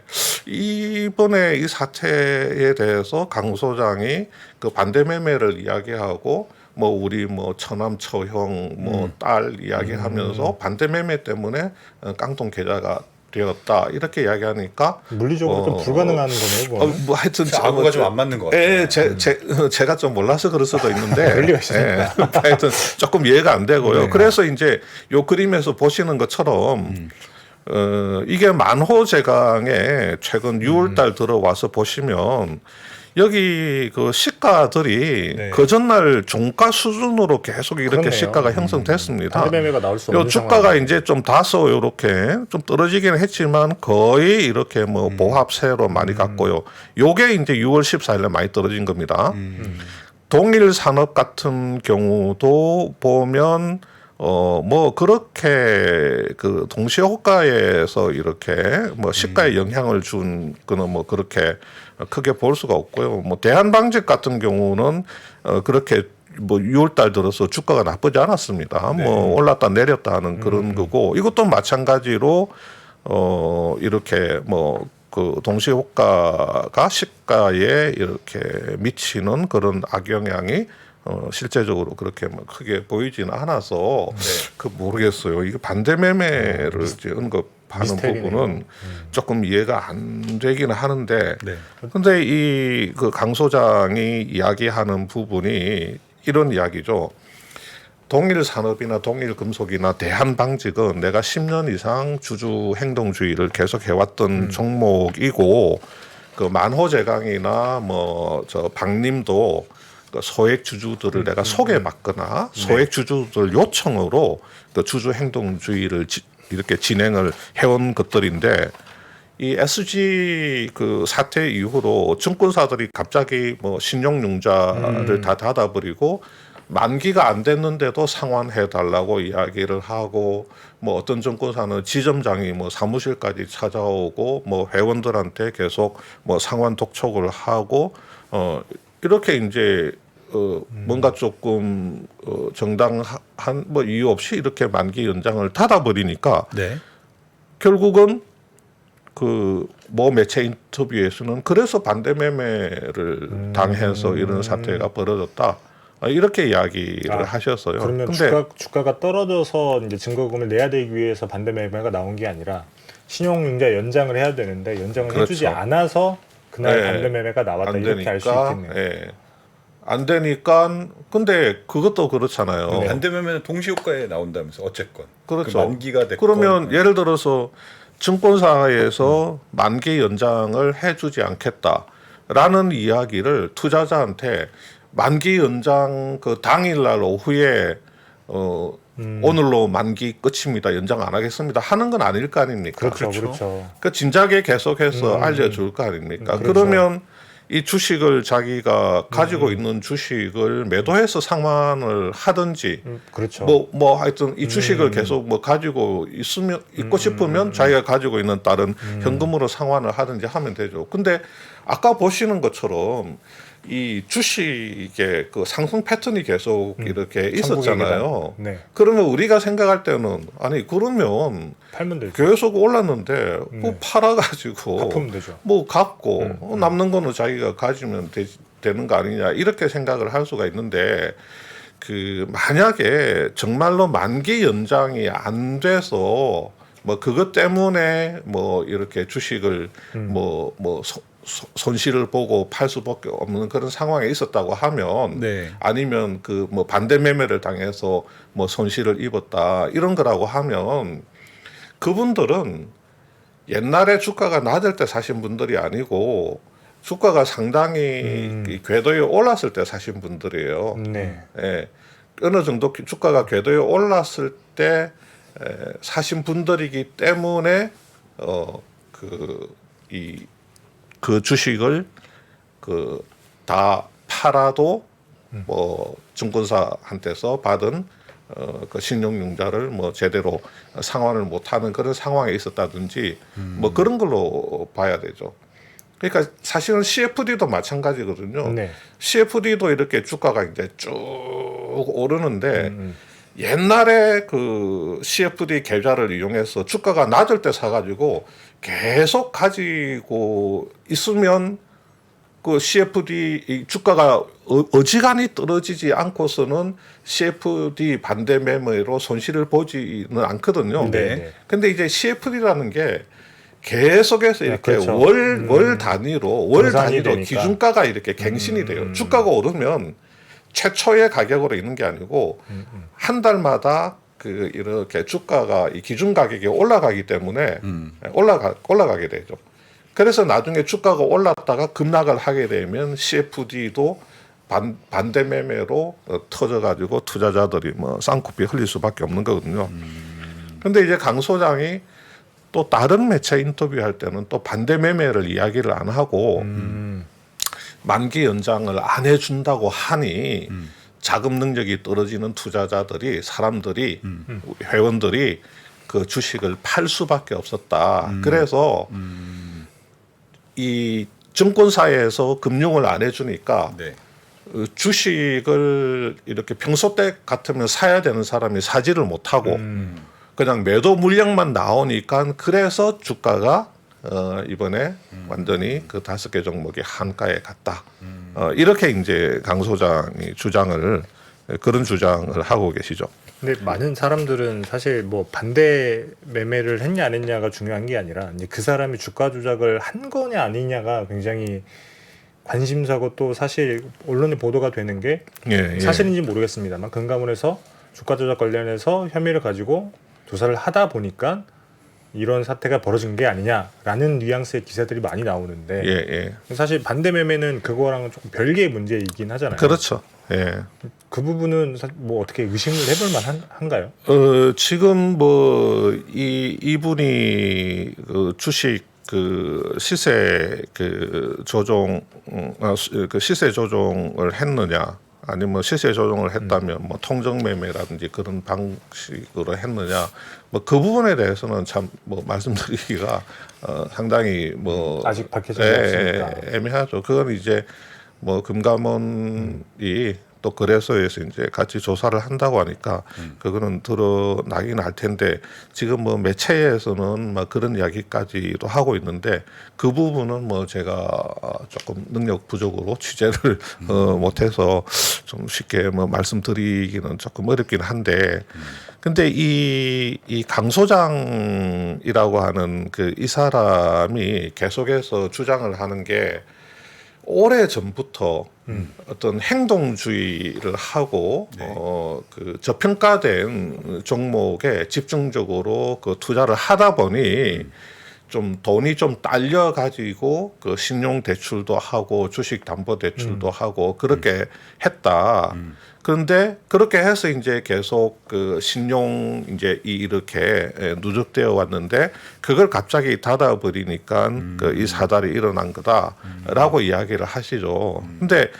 Speaker 4: 이번에 이 사태에 대해서 강 소장이 그 반대 매매를 이야기하고 뭐 우리 뭐 처남 처형 뭐 딸 이야기하면서 반대 매매 때문에 깡통 계좌가 되었다 이렇게 이야기하니까
Speaker 2: 물리적으로 좀 불가능한 거네요. 그거는.
Speaker 4: 뭐 하여튼
Speaker 3: 아구가 좀 안 맞는 것 같아요.
Speaker 4: 예, 제가 좀 몰라서 그럴 수도 있는데
Speaker 2: 그럴 리가 있습니까?
Speaker 4: 예, 하여튼 조금 이해가 안 되고요.
Speaker 3: 네.
Speaker 4: 그래서 이제 요 그림에서 보시는 것처럼 이게 만호제강에 최근 6월달 들어와서 보시면 여기 그 시가들이
Speaker 3: 네.
Speaker 4: 그 전날 종가 수준으로 계속 이렇게
Speaker 2: 그렇네요.
Speaker 4: 시가가 형성됐습니다.
Speaker 2: 반대 매매가 나올 수
Speaker 4: 요
Speaker 2: 없는
Speaker 4: 주가가
Speaker 2: 상황.
Speaker 4: 이제 좀 다소 이렇게 좀 떨어지기는 했지만 거의 이렇게 뭐 보합세로 많이 갔고요. 요게 이제 6월 14일에 많이 떨어진 겁니다. 동일 산업 같은 경우도 보면 뭐 그렇게 그 동시 호가에서 이렇게 뭐 시가에 영향을 준 거는 뭐 그렇게 크게 볼 수가 없고요. 뭐 대한방직 같은 경우는 그렇게 뭐 6월달 들어서 주가가 나쁘지 않았습니다. 뭐 올랐다 내렸다 하는 그런 거고 이것도 마찬가지로 이렇게 뭐 그 동시 호가가 시가에 이렇게 미치는 그런 악영향이 실제적으로 그렇게 뭐 크게 보이지는 않아서 그 모르겠어요. 이거 반대 매매를 이제 언급하는
Speaker 2: 미스테리네요.
Speaker 4: 부분은 조금 이해가 안 되기는 하는데,
Speaker 3: 네.
Speaker 4: 근데 이 그 강 소장이 이야기하는 부분이 이런 이야기죠. 동일 산업이나 동일 금속이나 대한방직은 내가 10년 이상 주주 행동주의를 계속 해왔던 종목이고 그 만호제강이나 뭐 저 박림도 그 소액 주주들을 내가 소개받거나 소액 주주들 요청으로 그 주주 행동주의를 이렇게 진행을 해온 것들인데 이 SG 그 사태 이후로 증권사들이 갑자기 뭐 신용융자를 다 닫아버리고 만기가 안 됐는데도 상환해 달라고 이야기를 하고 뭐 어떤 증권사는 지점장이 뭐 사무실까지 찾아오고 뭐 회원들한테 계속 뭐 상환 독촉을 하고 이렇게 이제 뭔가 조금 정당한 뭐 이유 없이 이렇게 만기 연장을 닫아버리니까
Speaker 3: 네.
Speaker 4: 결국은 그 모 매체 인터뷰에서는 그래서 반대 매매를 당해서 이런 사태가 벌어졌다. 이렇게 이야기를 하셨어요.
Speaker 2: 그러면
Speaker 4: 근데
Speaker 2: 주가가 떨어져서 이제 증거금을 내야 되기 위해서 반대 매매가 나온 게 아니라 신용융자 연장을 해야 되는데 연장을
Speaker 4: 그렇죠.
Speaker 2: 해주지 않아서 그날
Speaker 4: 네.
Speaker 2: 반대 매매가 나왔다
Speaker 4: 안
Speaker 2: 이렇게 알 수
Speaker 4: 되니까,
Speaker 2: 있겠네요.
Speaker 4: 예. 안 되니까 근데 그것도 그렇잖아요.
Speaker 3: 반대 매매는 동시 효과에 나온다면서 어쨌건.
Speaker 4: 그렇죠.
Speaker 3: 그 만기가 됐건.
Speaker 4: 그러면 예를 들어서 증권사에서 만기 연장을 해주지 않겠다라는 이야기를 투자자한테 만기 연장 그 당일날 오후에 오늘로 만기 끝입니다. 연장 안 하겠습니다. 하는 건 아닐 거 아닙니까?
Speaker 2: 그렇죠.
Speaker 4: 그 진작에 계속해서 알려줄 거 아닙니까?
Speaker 2: 그렇죠.
Speaker 4: 그러면 이 주식을 자기가 가지고 있는 주식을 매도해서 상환을 하든지
Speaker 2: 그렇죠.
Speaker 4: 뭐 하여튼 이 주식을 계속 뭐 가지고 있고 싶으면 자기가 가지고 있는 다른 현금으로 상환을 하든지 하면 되죠. 근데 아까 보시는 것처럼 이 주식의 그 상승 패턴이 계속 이렇게 있었잖아요.
Speaker 2: 네.
Speaker 4: 그러면 우리가 생각할 때는 아니 그러면
Speaker 2: 팔면 되죠.
Speaker 4: 계속 올랐는데 뭐 팔아가지고
Speaker 2: 갚으면 되죠.
Speaker 4: 뭐 갚고 남는 거는 자기가 가지면 되는 거 아니냐 이렇게 생각을 할 수가 있는데 그 만약에 정말로 만기 연장이 안 돼서 뭐 그것 때문에 뭐 이렇게 주식을 뭐 손실을 보고 팔 수밖에 없는 그런 상황에 있었다고 하면
Speaker 3: 네.
Speaker 4: 아니면 그 뭐 반대 매매를 당해서 뭐 손실을 입었다 이런 거라고 하면 그분들은 옛날에 주가가 낮을 때 사신 분들이 아니고 주가가 상당히 이 궤도에 올랐을 때 사신 분들이에요.
Speaker 2: 네.
Speaker 4: 예. 어느 정도 주가가 궤도에 올랐을 때 사신 분들이기 때문에 그 주식을 그 다 팔아도 뭐 증권사한테서 받은 그 신용융자를 뭐 제대로 상환을 못하는 그런 상황에 있었다든지 뭐 그런 걸로 봐야 되죠. 그러니까 사실은 CFD도 마찬가지거든요.
Speaker 2: 네.
Speaker 4: CFD도 이렇게 주가가 이제 쭉 오르는데 옛날에 그 CFD 계좌를 이용해서 주가가 낮을 때 사가지고 계속 가지고 있으면 그 CFD 이 주가가 어지간히 떨어지지 않고서는 CFD 반대 매매로 손실을 보지는 않거든요.
Speaker 2: 네.
Speaker 4: 근데 이제 CFD라는 게 계속해서 이렇게
Speaker 2: 그렇죠.
Speaker 4: 월 단위로
Speaker 2: 정산이 되니까.
Speaker 4: 기준가가 이렇게 갱신이 돼요. 주가가 오르면 최초의 가격으로 있는 게 아니고 한 달마다 그 이렇게 주가가 이 기준 가격이 올라가기 때문에 올라가게 되죠. 그래서 나중에 주가가 올랐다가 급락을 하게 되면 CFD도 반대 매매로 터져가지고 투자자들이 뭐 쌍코피 흘릴 수밖에 없는 거거든요. 근데 이제 강 소장이 또 다른 매체 인터뷰할 때는 또 반대 매매를 이야기를 안 하고 만기 연장을 안 해준다고 하니 자금 능력이 떨어지는 투자자들이 사람들이 회원들이 그 주식을 팔 수밖에 없었다. 그래서 이 증권사에서 금융을 안 해주니까
Speaker 3: 네.
Speaker 4: 주식을 이렇게 평소 때 같으면 사야 되는 사람이 사지를 못하고 그냥 매도 물량만 나오니까 그래서 주가가 이번에 완전히 그 5개 종목이 한가에 갔다. 이렇게 이제 강 소장이 그런 주장을 하고 계시죠.
Speaker 2: 근데 많은 사람들은 사실 뭐 반대 매매를 했냐 안 했냐가 중요한 게 아니라 이제 그 사람이 주가 조작을 한 거냐 아니냐가 굉장히 관심사고 또 사실 언론에 보도가 되는 게 사실인지 모르겠습니다만 금감원에서 주가 조작 관련해서 혐의를 가지고 조사를 하다 보니까 이런 사태가 벌어진 게 아니냐라는 뉘앙스의 기사들이 많이 나오는데 사실 반대 매매는 그거랑은 조금 별개의 문제이긴 하잖아요.
Speaker 4: 그렇죠. 예.
Speaker 2: 그 부분은 뭐 어떻게 의심을 해볼 만한가요?
Speaker 4: 지금 뭐 이분이 그 주식 그 시세 그 조정 그 시세 조정을 했느냐 아니면 시세 조정을 했다면 뭐 통정 매매라든지 그런 방식으로 했느냐 뭐 그 부분에 대해서는 참 뭐 말씀드리기가 상당히 뭐
Speaker 2: 아직 밝혀지지 않습니까?
Speaker 4: 애매하죠. 그건 이제 뭐 금감원이 또 거래소에서 이제 같이 조사를 한다고 하니까 그거는 드러나긴 할 텐데 지금 뭐 매체에서는 막 그런 이야기까지도 하고 있는데 그 부분은 뭐 제가 조금 능력 부족으로 취재를 못해서 좀 쉽게 뭐 말씀드리기는 조금 어렵긴 한데 근데 이 강 소장이라고 하는 그 이 사람이 계속해서 주장을 하는 게 오래 전부터 어떤 행동주의를 하고 그 저평가된 종목에 집중적으로 그 투자를 하다 보니 좀 돈이 좀 딸려 가지고 그 신용 대출도 하고 주식 담보 대출도 하고 그렇게 했다. 그런데 그렇게 해서 이제 계속 그 신용 이제 이렇게 누적되어 왔는데 그걸 갑자기 닫아버리니까 그 이 사달이 일어난 거다라고 이야기를 하시죠. 근데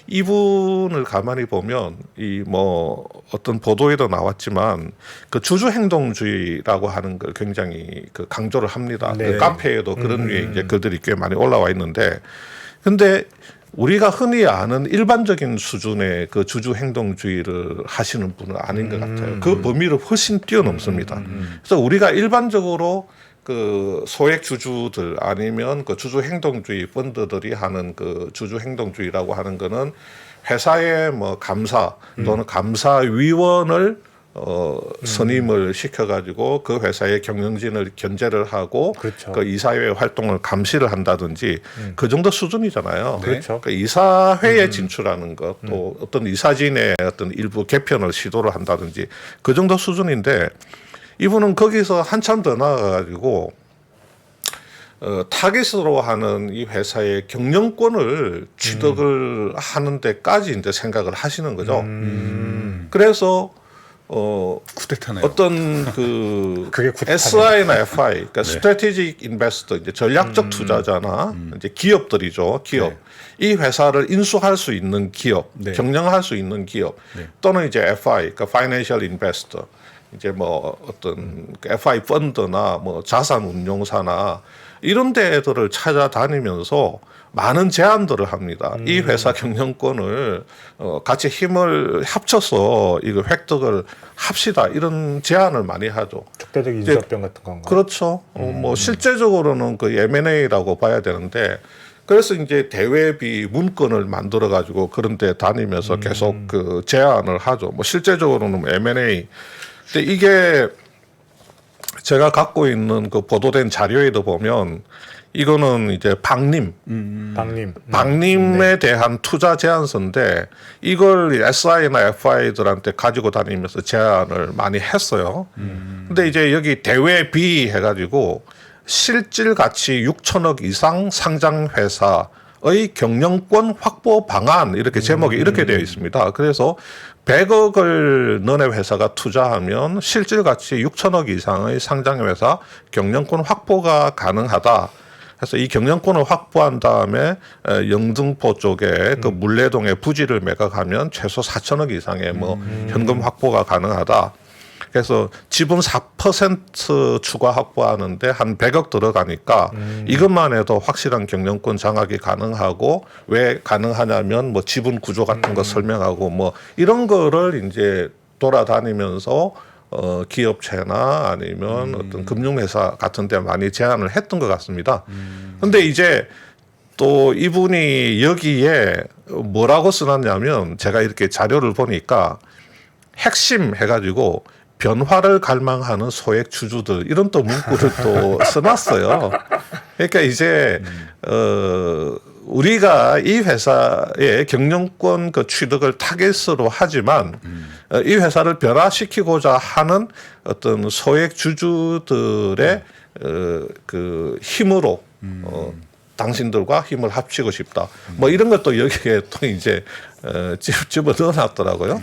Speaker 4: 이분을 가만히 보면 이 뭐 어떤 보도에도 나왔지만 그 주주 행동주의라고 하는 걸 굉장히 그 강조를 합니다.
Speaker 2: 네.
Speaker 4: 그 카페에도 그런 류의 이제 글들이 꽤 많이 올라와 있는데 근데 우리가 흔히 아는 일반적인 수준의 그 주주 행동주의를 하시는 분은 아닌 것 같아요. 그 범위를 훨씬 뛰어넘습니다. 그래서 우리가 일반적으로 그 소액 주주들 아니면 그 주주 행동주의 펀드들이 하는 그 주주 행동주의라고 하는 거는 회사의 뭐 감사 또는 감사위원을 선임을 시켜가지고 그 회사의 경영진을 견제를 하고
Speaker 2: 그렇죠.
Speaker 4: 그 이사회 활동을 감시를 한다든지 그 정도 수준이잖아요.
Speaker 2: 그렇죠.
Speaker 4: 그 이사회에 진출하는 것, 또 어떤 이사진의 어떤 일부 개편을 시도를 한다든지 그 정도 수준인데 이분은 거기서 한참 더 나아가지고 타깃으로 하는 이 회사의 경영권을 취득을 하는 데까지 이제 생각을 하시는 거죠. 그래서
Speaker 3: 쿠데타네요.
Speaker 4: 어떤 그
Speaker 2: 그게 쿠데타네요.
Speaker 4: SI나 FI, 그러니까 스트래티직 인베스터, 이제 전략적 투자자나 이제 기업들이죠. 기업.
Speaker 3: 네.
Speaker 4: 이 회사를 인수할 수 있는 기업,
Speaker 3: 네.
Speaker 4: 경영할 수 있는 기업, 또는 이제 FI, 그러니까 Financial Investor, 이제 뭐 어떤 그 FI 펀드나 뭐 자산 운용사나 이런 데들을 찾아다니면서 많은 제안들을 합니다. 이 회사 경영권을 같이 힘을 합쳐서 이거 획득을 합시다. 이런 제안을 많이 하죠.
Speaker 2: 적대적 인수합병 같은 건가?
Speaker 4: 그렇죠. 뭐 실제적으로는 그 M&A라고 봐야 되는데 그래서 이제 대외비 문건을 만들어 가지고 그런 데 다니면서 계속 그 제안을 하죠. 뭐 실제적으로는 M&A. 근데 이게 제가 갖고 있는 그 보도된 자료에도 보면 이거는 이제 박림에 대한 투자 제안서인데 이걸 SI나 FI들한테 가지고 다니면서 제안을 많이 했어요. 근데 이제 여기 대외비 해가지고 실질 가치 6천억 이상 상장 회사의 경영권 확보 방안 이렇게 제목이 이렇게 되어 있습니다. 그래서 100억을 너네 회사가 투자하면 실질 가치 6천억 이상의 상장 회사 경영권 확보가 가능하다. 그래서 이 경영권을 확보한 다음에 영등포 쪽에 그 물레동에 부지를 매각하면 최소 4천억 이상의 뭐 현금 확보가 가능하다. 그래서 지분 4% 추가 확보하는데 한 100억 들어가니까 이것만 해도 확실한 경영권 장악이 가능하고 왜 가능하냐면 뭐 지분 구조 같은 거 설명하고 뭐 이런 거를 이제 돌아다니면서 기업체나 아니면 어떤 금융회사 같은 데 많이 제안을 했던 것 같습니다. 근데 이제 또 이분이 여기에 뭐라고 써놨냐면 제가 이렇게 자료를 보니까 핵심 해가지고 변화를 갈망하는 소액 주주들 이런 또 문구를 또 써놨어요. 그러니까 이제 우리가 이 회사의 경영권 그 취득을 타겟으로 하지만 이 회사를 변화시키고자 하는 어떤 소액 주주들의 그 힘으로 당신들과 힘을 합치고 싶다. 뭐 이런 것도 여기에 또 이제 집어 넣어놨더라고요.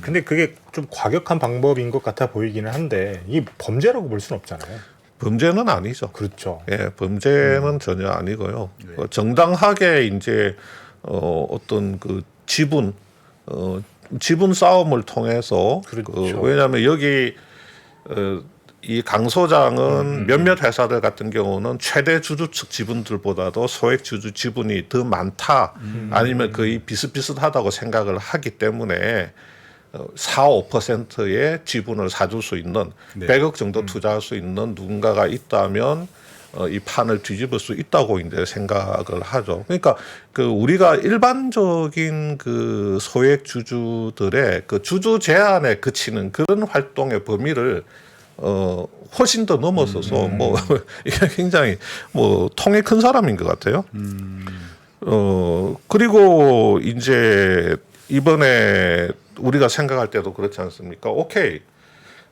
Speaker 2: 근데 그게 좀 과격한 방법인 것 같아 보이기는 한데 이 범죄라고 볼 수는 없잖아요.
Speaker 4: 범죄는 아니죠.
Speaker 2: 그렇죠.
Speaker 4: 예, 범죄는 전혀 아니고요. 정당하게 이제 어떤 그 지분 싸움을 통해서
Speaker 2: 그렇죠.
Speaker 4: 왜냐하면 여기 이 강 소장은 몇몇 회사들 같은 경우는 최대 주주 측 지분들보다도 소액 주주 지분이 더 많다 아니면 거의 비슷비슷하다고 생각을 하기 때문에 4, 5%의 지분을 사줄 수 있는
Speaker 3: 네.
Speaker 4: 100억 정도 투자할 수 있는 누군가가 있다면 이 판을 뒤집을 수 있다고 이제 생각을 하죠. 그러니까 그 우리가 일반적인 그 소액 주주들의 그 주주 제한에 그치는 그런 활동의 범위를 훨씬 더 넘어서서 뭐 이게 굉장히 뭐 통이 큰 사람인 것 같아요. 그리고 이제 이번에 우리가 생각할 때도 그렇지 않습니까? 오케이.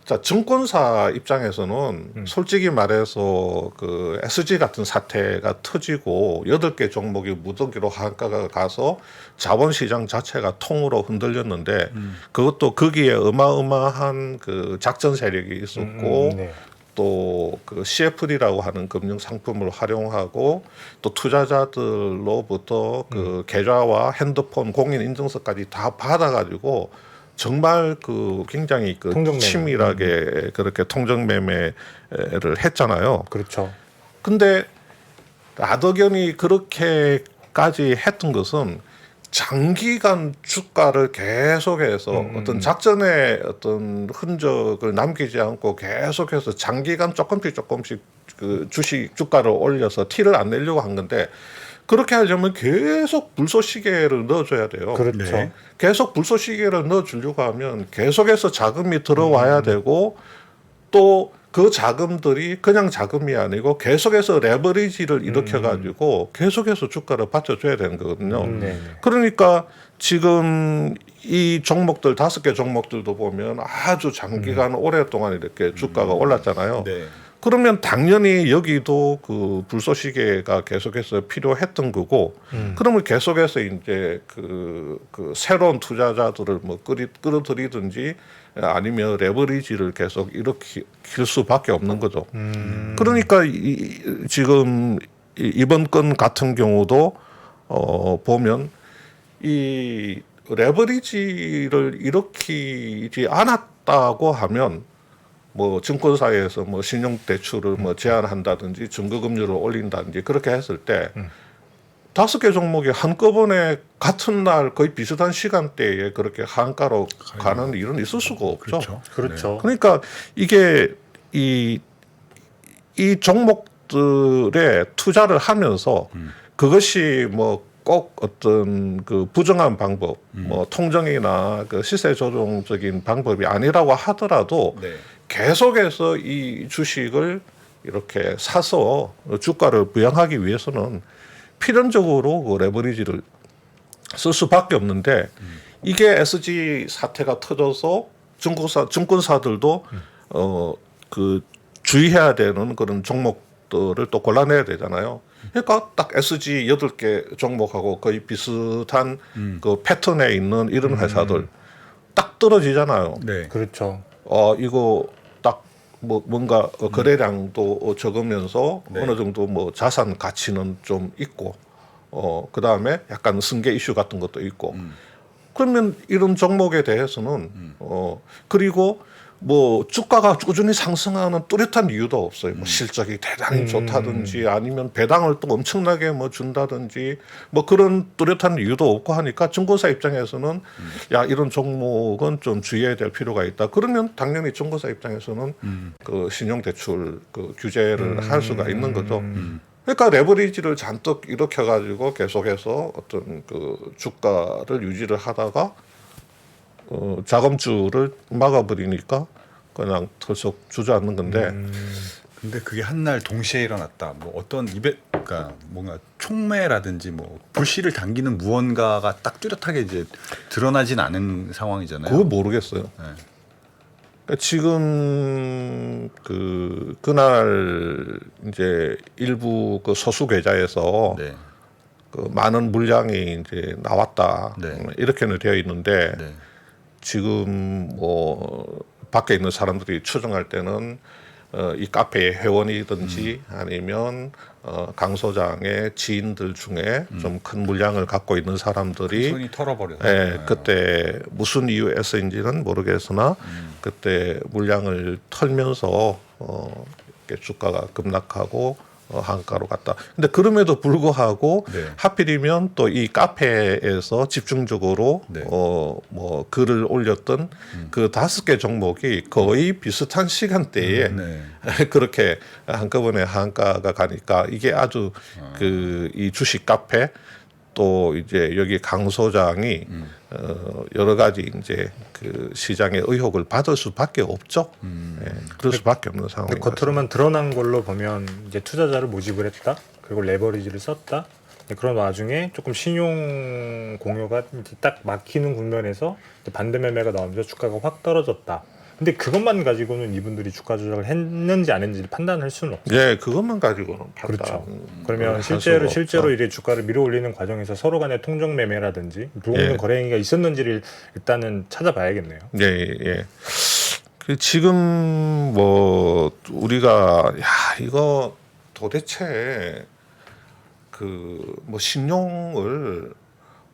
Speaker 4: 자, 증권사 입장에서는 솔직히 말해서 그 SG 같은 사태가 터지고 8개 종목이 무더기로 한가가 가서 자본시장 자체가 통으로 흔들렸는데 그것도 거기에 어마어마한 그 작전 세력이 있었고
Speaker 2: 네.
Speaker 4: 또 그 CFD라고 하는 금융 상품을 활용하고 또 투자자들로부터 그 계좌와 핸드폰 공인 인증서까지 다 받아가지고 정말 그 굉장히 그
Speaker 2: 통정매매.
Speaker 4: 치밀하게 그렇게 통정매매를 했잖아요.
Speaker 2: 그렇죠.
Speaker 4: 근데 라더견이 그렇게까지 했던 것은 장기간 주가를 계속해서 어떤 작전의 어떤 흔적을 남기지 않고 계속해서 장기간 조금씩 그 주식 주가를 올려서 티를 안 내려고 한 건데 그렇게 하려면 계속 불쏘시개를 넣어줘야 돼요.
Speaker 2: 그렇죠.
Speaker 3: 네.
Speaker 4: 계속 불쏘시개를 넣어주려고 하면 계속해서 자금이 들어와야 되고 또 그 자금들이 그냥 자금이 아니고 계속해서 레버리지를 일으켜가지고 계속해서 주가를 받쳐줘야 되는 거거든요.
Speaker 2: 네.
Speaker 4: 그러니까 지금 이 종목들 5개 종목들도 보면 아주 장기간 오랫동안 이렇게 주가가 올랐잖아요.
Speaker 3: 네.
Speaker 4: 그러면 당연히 여기도 그 불쏘시개가 계속해서 필요했던 거고, 그러면 계속해서 이제 그 새로운 투자자들을 뭐 끌어들이든지 아니면 레버리지를 계속 일으킬 수밖에 없는 거죠. 그러니까 지금 이번 건 같은 경우도 보면 이 레버리지를 일으키지 않았다고 하면 뭐 증권사에서 뭐 신용 대출을 뭐 제한한다든지 증거금리를 올린다든지 그렇게 했을 때 5개 종목이 한꺼번에 같은 날 거의 비슷한 시간대에 그렇게 한가로 가는 일은 있을 수가 없죠.
Speaker 3: 그렇죠.
Speaker 2: 그렇죠.
Speaker 4: 그러니까 이게 이 종목들에 투자를 하면서 그것이 뭐 꼭 어떤 그 부정한 방법, 뭐 통정이나 그 시세 조정적인 방법이 아니라고 하더라도
Speaker 3: 네.
Speaker 4: 계속해서 이 주식을 이렇게 사서 주가를 부양하기 위해서는 필연적으로 그 레버리지를 쓸 수밖에 없는데 이게 SG 사태가 터져서 증권사들도 그 주의해야 되는 그런 종목들을 또 골라내야 되잖아요. 그러니까 딱 SG 8개 종목하고 거의 비슷한 그 패턴에 있는 이런 회사들 딱 떨어지잖아요.
Speaker 3: 네.
Speaker 2: 그렇죠.
Speaker 4: 이거 딱 뭐 뭔가 거래량도 적으면서
Speaker 3: 네.
Speaker 4: 어느 정도 뭐 자산 가치는 좀 있고 그 다음에 약간 승계 이슈 같은 것도 있고 그러면 이런 종목에 대해서는 그리고 뭐 주가가 꾸준히 상승하는 뚜렷한 이유도 없어요. 뭐 실적이 대단히 좋다든지 아니면 배당을 또 엄청나게 뭐 준다든지 뭐 그런 뚜렷한 이유도 없고 하니까 증권사 입장에서는 야 이런 종목은 좀 주의해야 될 필요가 있다. 그러면 당연히 증권사 입장에서는 그 신용대출 그 규제를 할 수가 있는 거죠. 그러니까 레버리지를 잔뜩 일으켜가지고 계속해서 어떤 그 주가를 유지를 하다가 자금줄을 막아버리니까 그냥 털썩 주저앉는 건데
Speaker 3: 근데 그게 한 날 동시에 일어났다. 뭐 어떤 그러니까 뭔가 촉매라든지 뭐 불씨를 당기는 무언가가 딱 뚜렷하게 이제 드러나진 않은 상황이잖아요.
Speaker 4: 그거 모르겠어요.
Speaker 3: 네.
Speaker 4: 그러니까 지금 그날 이제 일부 그 소수 계좌에서
Speaker 3: 네.
Speaker 4: 그 많은 물량이 이제 나왔다
Speaker 3: 네.
Speaker 4: 이렇게는 되어 있는데
Speaker 3: 네.
Speaker 4: 지금 뭐 밖에 있는 사람들이 추정할 때는 이 카페의 회원이든지 아니면 강 소장의 지인들 중에 좀 큰 물량을 갖고 있는 사람들이
Speaker 3: 손이 털어버려서.
Speaker 4: 예, 그때 무슨 이유에서인지는 모르겠으나 그때 물량을 털면서 이렇게 주가가 급락하고 한가로 갔다. 근데 그럼에도 불구하고
Speaker 3: 네.
Speaker 4: 하필이면 또 이 카페에서 집중적으로
Speaker 3: 네.
Speaker 4: 뭐 글을 올렸던 그 5개 종목이 거의 비슷한 시간대에
Speaker 3: 네.
Speaker 4: 그렇게 한꺼번에 한가가 가니까 이게 아주 그 이 주식 카페 또 이제 여기 강 소장이 여러 가지 이제 그 시장의 의혹을 받을 수밖에 없죠. 예, 그럴 수밖에 없는 상황인
Speaker 2: 근데
Speaker 4: 것
Speaker 2: 겉으로만 드러난 걸로 보면 이제 투자자를 모집을 했다. 그리고 레버리지를 썼다. 그런 와중에 조금 신용 공여가 이제 딱 막히는 국면에서 이제 반대 매매가 나오면서 주가가 확 떨어졌다. 근데 그것만 가지고는 이분들이 주가 조작을 했는지 안 했는지 판단할 수는 없어요.
Speaker 4: 예, 그것만 가지고는 판단.
Speaker 2: 그렇죠. 그러면
Speaker 4: 할 수가
Speaker 2: 실제로
Speaker 4: 없다.
Speaker 2: 이제 주가를 밀어올리는 과정에서 서로 간의 통정 매매라든지 불공정
Speaker 4: 예.
Speaker 2: 거래 행위가 있었는지를 일단은 찾아봐야겠네요.
Speaker 4: 예, 예. 그 지금 뭐 우리가 야 이거 도대체 그 뭐 신용을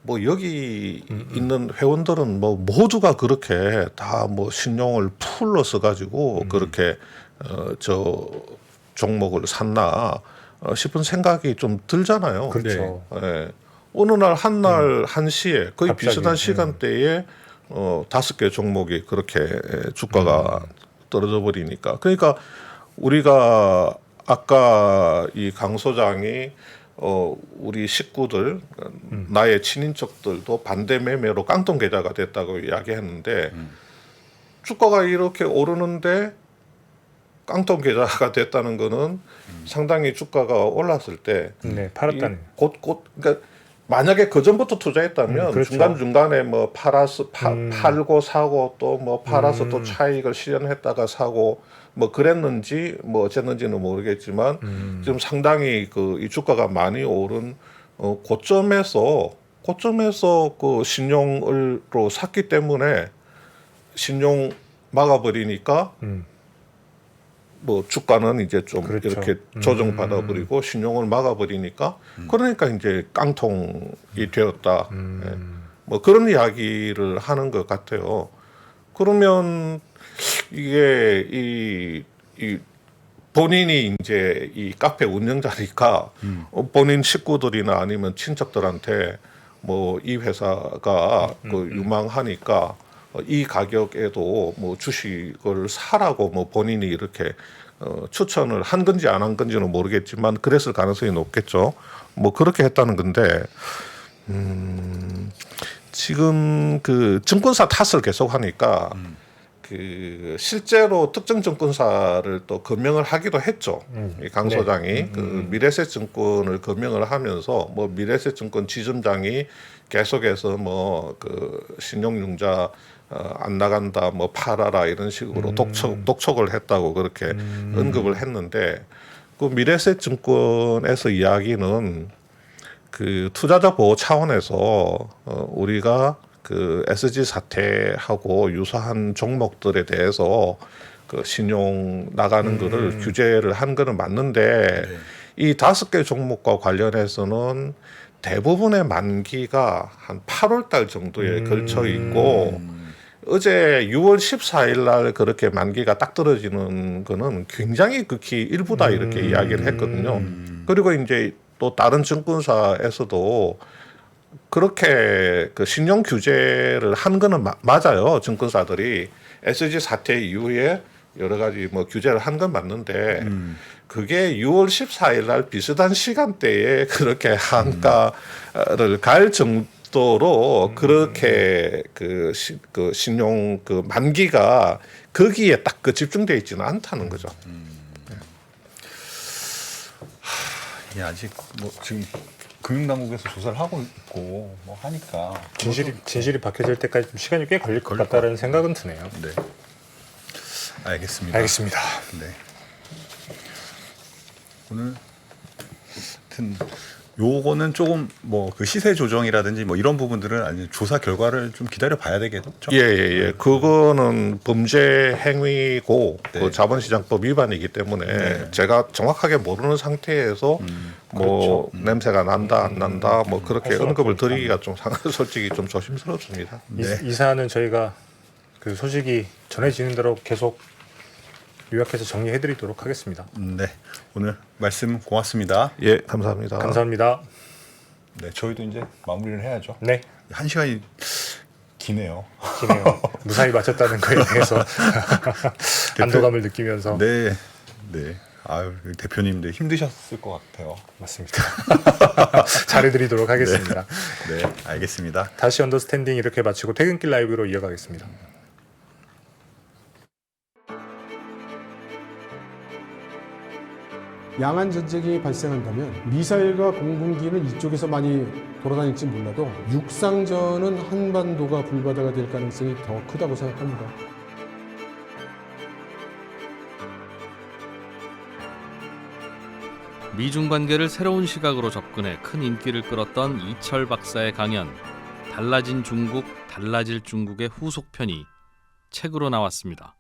Speaker 4: 뭐 여기 있는 회원들은 뭐 모두가 그렇게 다 뭐 신용을 풀로 써가지고 그렇게 저 종목을 샀나 싶은 생각이 좀 들잖아요.
Speaker 2: 그렇죠.
Speaker 4: 예. 어느 날 한시에 거의
Speaker 2: 갑자기,
Speaker 4: 비슷한 시간대에 5개 종목이 그렇게 주가가 떨어져 버리니까 그러니까 우리가 아까 이 강 소장이 우리 식구들 나의 친인척들도 반대 매매로 깡통 계좌가 됐다고 이야기했는데 주가가 이렇게 오르는데 깡통 계좌가 됐다는 거는 상당히 주가가 올랐을 때
Speaker 2: 네, 팔았다는.
Speaker 4: 곧 그러니까 만약에 그 전부터 투자했다면
Speaker 2: 그렇죠.
Speaker 4: 중간 중간에 뭐 팔고 사고 또 뭐 팔아서 또 차익을 실현했다가 사고 뭐 그랬는지 뭐 어쨌는지는 모르겠지만 지금 상당히 그 이 주가가 많이 오른 고점에서 그 신용으로 샀기 때문에 신용 막아버리니까 뭐 주가는 이제 좀
Speaker 2: 그렇죠.
Speaker 4: 이렇게 조정받아 버리고 신용을 막아 버리니까 그러니까 이제 깡통이 되었다. 예. 뭐 그런 이야기를 하는 것 같아요. 그러면 이게 이 본인이 이제 이 카페 운영자니까 본인 식구들이나 아니면 친척들한테 뭐 이 회사가 그 유망하니까 이 가격에도 뭐 주식을 사라고 뭐 본인이 이렇게 추천을 한 건지 안 한 건지는 모르겠지만 그랬을 가능성이 높겠죠. 뭐 그렇게 했다는 건데 지금 그 증권사 탓을 계속 하니까 그 실제로 특정 증권사를 또 금명을 하기도 했죠. 이 강 소장이 그 미래에셋증권을 금명을 하면서 뭐 미래에셋증권 지점장이 계속해서 뭐 그 신용융자 안 나간다 뭐 팔아라 이런 식으로 독촉을 했다고 그렇게 언급을 했는데 그 미래에셋증권에서 이야기는 그 투자자 보호 차원에서 우리가 그 SG 사태하고 유사한 종목들에 대해서 그 신용 나가는 거를 규제를 한 거는 맞는데 이 5개 종목과 관련해서는 대부분의 만기가 한 8월 달 정도에 걸쳐 있고 어제 6월 14일 날 그렇게 만기가 딱 떨어지는 거는 굉장히 극히 일부다 이렇게 이야기를 했거든요. 그리고 이제 또 다른 증권사에서도 그렇게 그 신용 규제를 한 거는 맞아요. 증권사들이 SG 사태 이후에 여러 가지 뭐 규제를 한 건 맞는데 그게 6월 14일 날 비슷한 시간대에 그렇게 한가를 갈 정도로 그렇게 그 신용 그 만기가 거기에 딱 그 집중돼 있지는 않다는 거죠.
Speaker 3: 예, 아직 뭐 지금 금융당국에서 조사를 하고 있고 뭐 하니까
Speaker 2: 진실이 밝혀질 때까지 좀 시간이 꽤 걸릴 것 같다는 생각은 드네요.
Speaker 3: 네. 알겠습니다.
Speaker 2: 알겠습니다.
Speaker 3: 네. 오늘 하여튼 요거는 조금 뭐 그 시세 조정이라든지 뭐 이런 부분들은 아니 조사 결과를 좀 기다려 봐야 되겠죠.
Speaker 4: 예. 그거는 범죄 행위고
Speaker 3: 네.
Speaker 4: 그 자본시장법 위반이기 때문에
Speaker 3: 네.
Speaker 4: 제가 정확하게 모르는 상태에서 뭐 냄새가 난다 안 난다 뭐 그렇게
Speaker 2: 할 수는
Speaker 4: 언급을
Speaker 2: 없으니까.
Speaker 4: 드리기가 좀 솔직히 좀 조심스럽습니다.
Speaker 3: 네.
Speaker 2: 이 사안은 저희가 그 소식이 전해지는 대로 계속 요약해서 정리해드리도록 하겠습니다.
Speaker 3: 네. 오늘 말씀 고맙습니다.
Speaker 4: 예, 감사합니다.
Speaker 2: 감사합니다.
Speaker 3: 네, 저희도 이제 마무리를 해야죠.
Speaker 2: 네,
Speaker 3: 1시간이 기네요.
Speaker 2: 기네요. 무사히 마쳤다는 거에 대해서 안도감을 느끼면서
Speaker 3: 네. 네. 아유, 대표님들 힘드셨을 것 같아요.
Speaker 2: 맞습니다. 잘해드리도록 하겠습니다.
Speaker 3: 네, 알겠습니다.
Speaker 2: 다시 언더스탠딩 이렇게 마치고 퇴근길 라이브로 이어가겠습니다.
Speaker 5: 양안 전쟁이 발생한다면 미사일과 공군기는 이쪽에서 많이 돌아다닐지 몰라도 육상전은 한반도가 불바다가 될 가능성이 더 크다고 생각합니다.
Speaker 6: 미중 관계를 새로운 시각으로 접근해 큰 인기를 끌었던 이철 박사의 강연 달라진 중국, 달라질 중국의 후속편이 책으로 나왔습니다.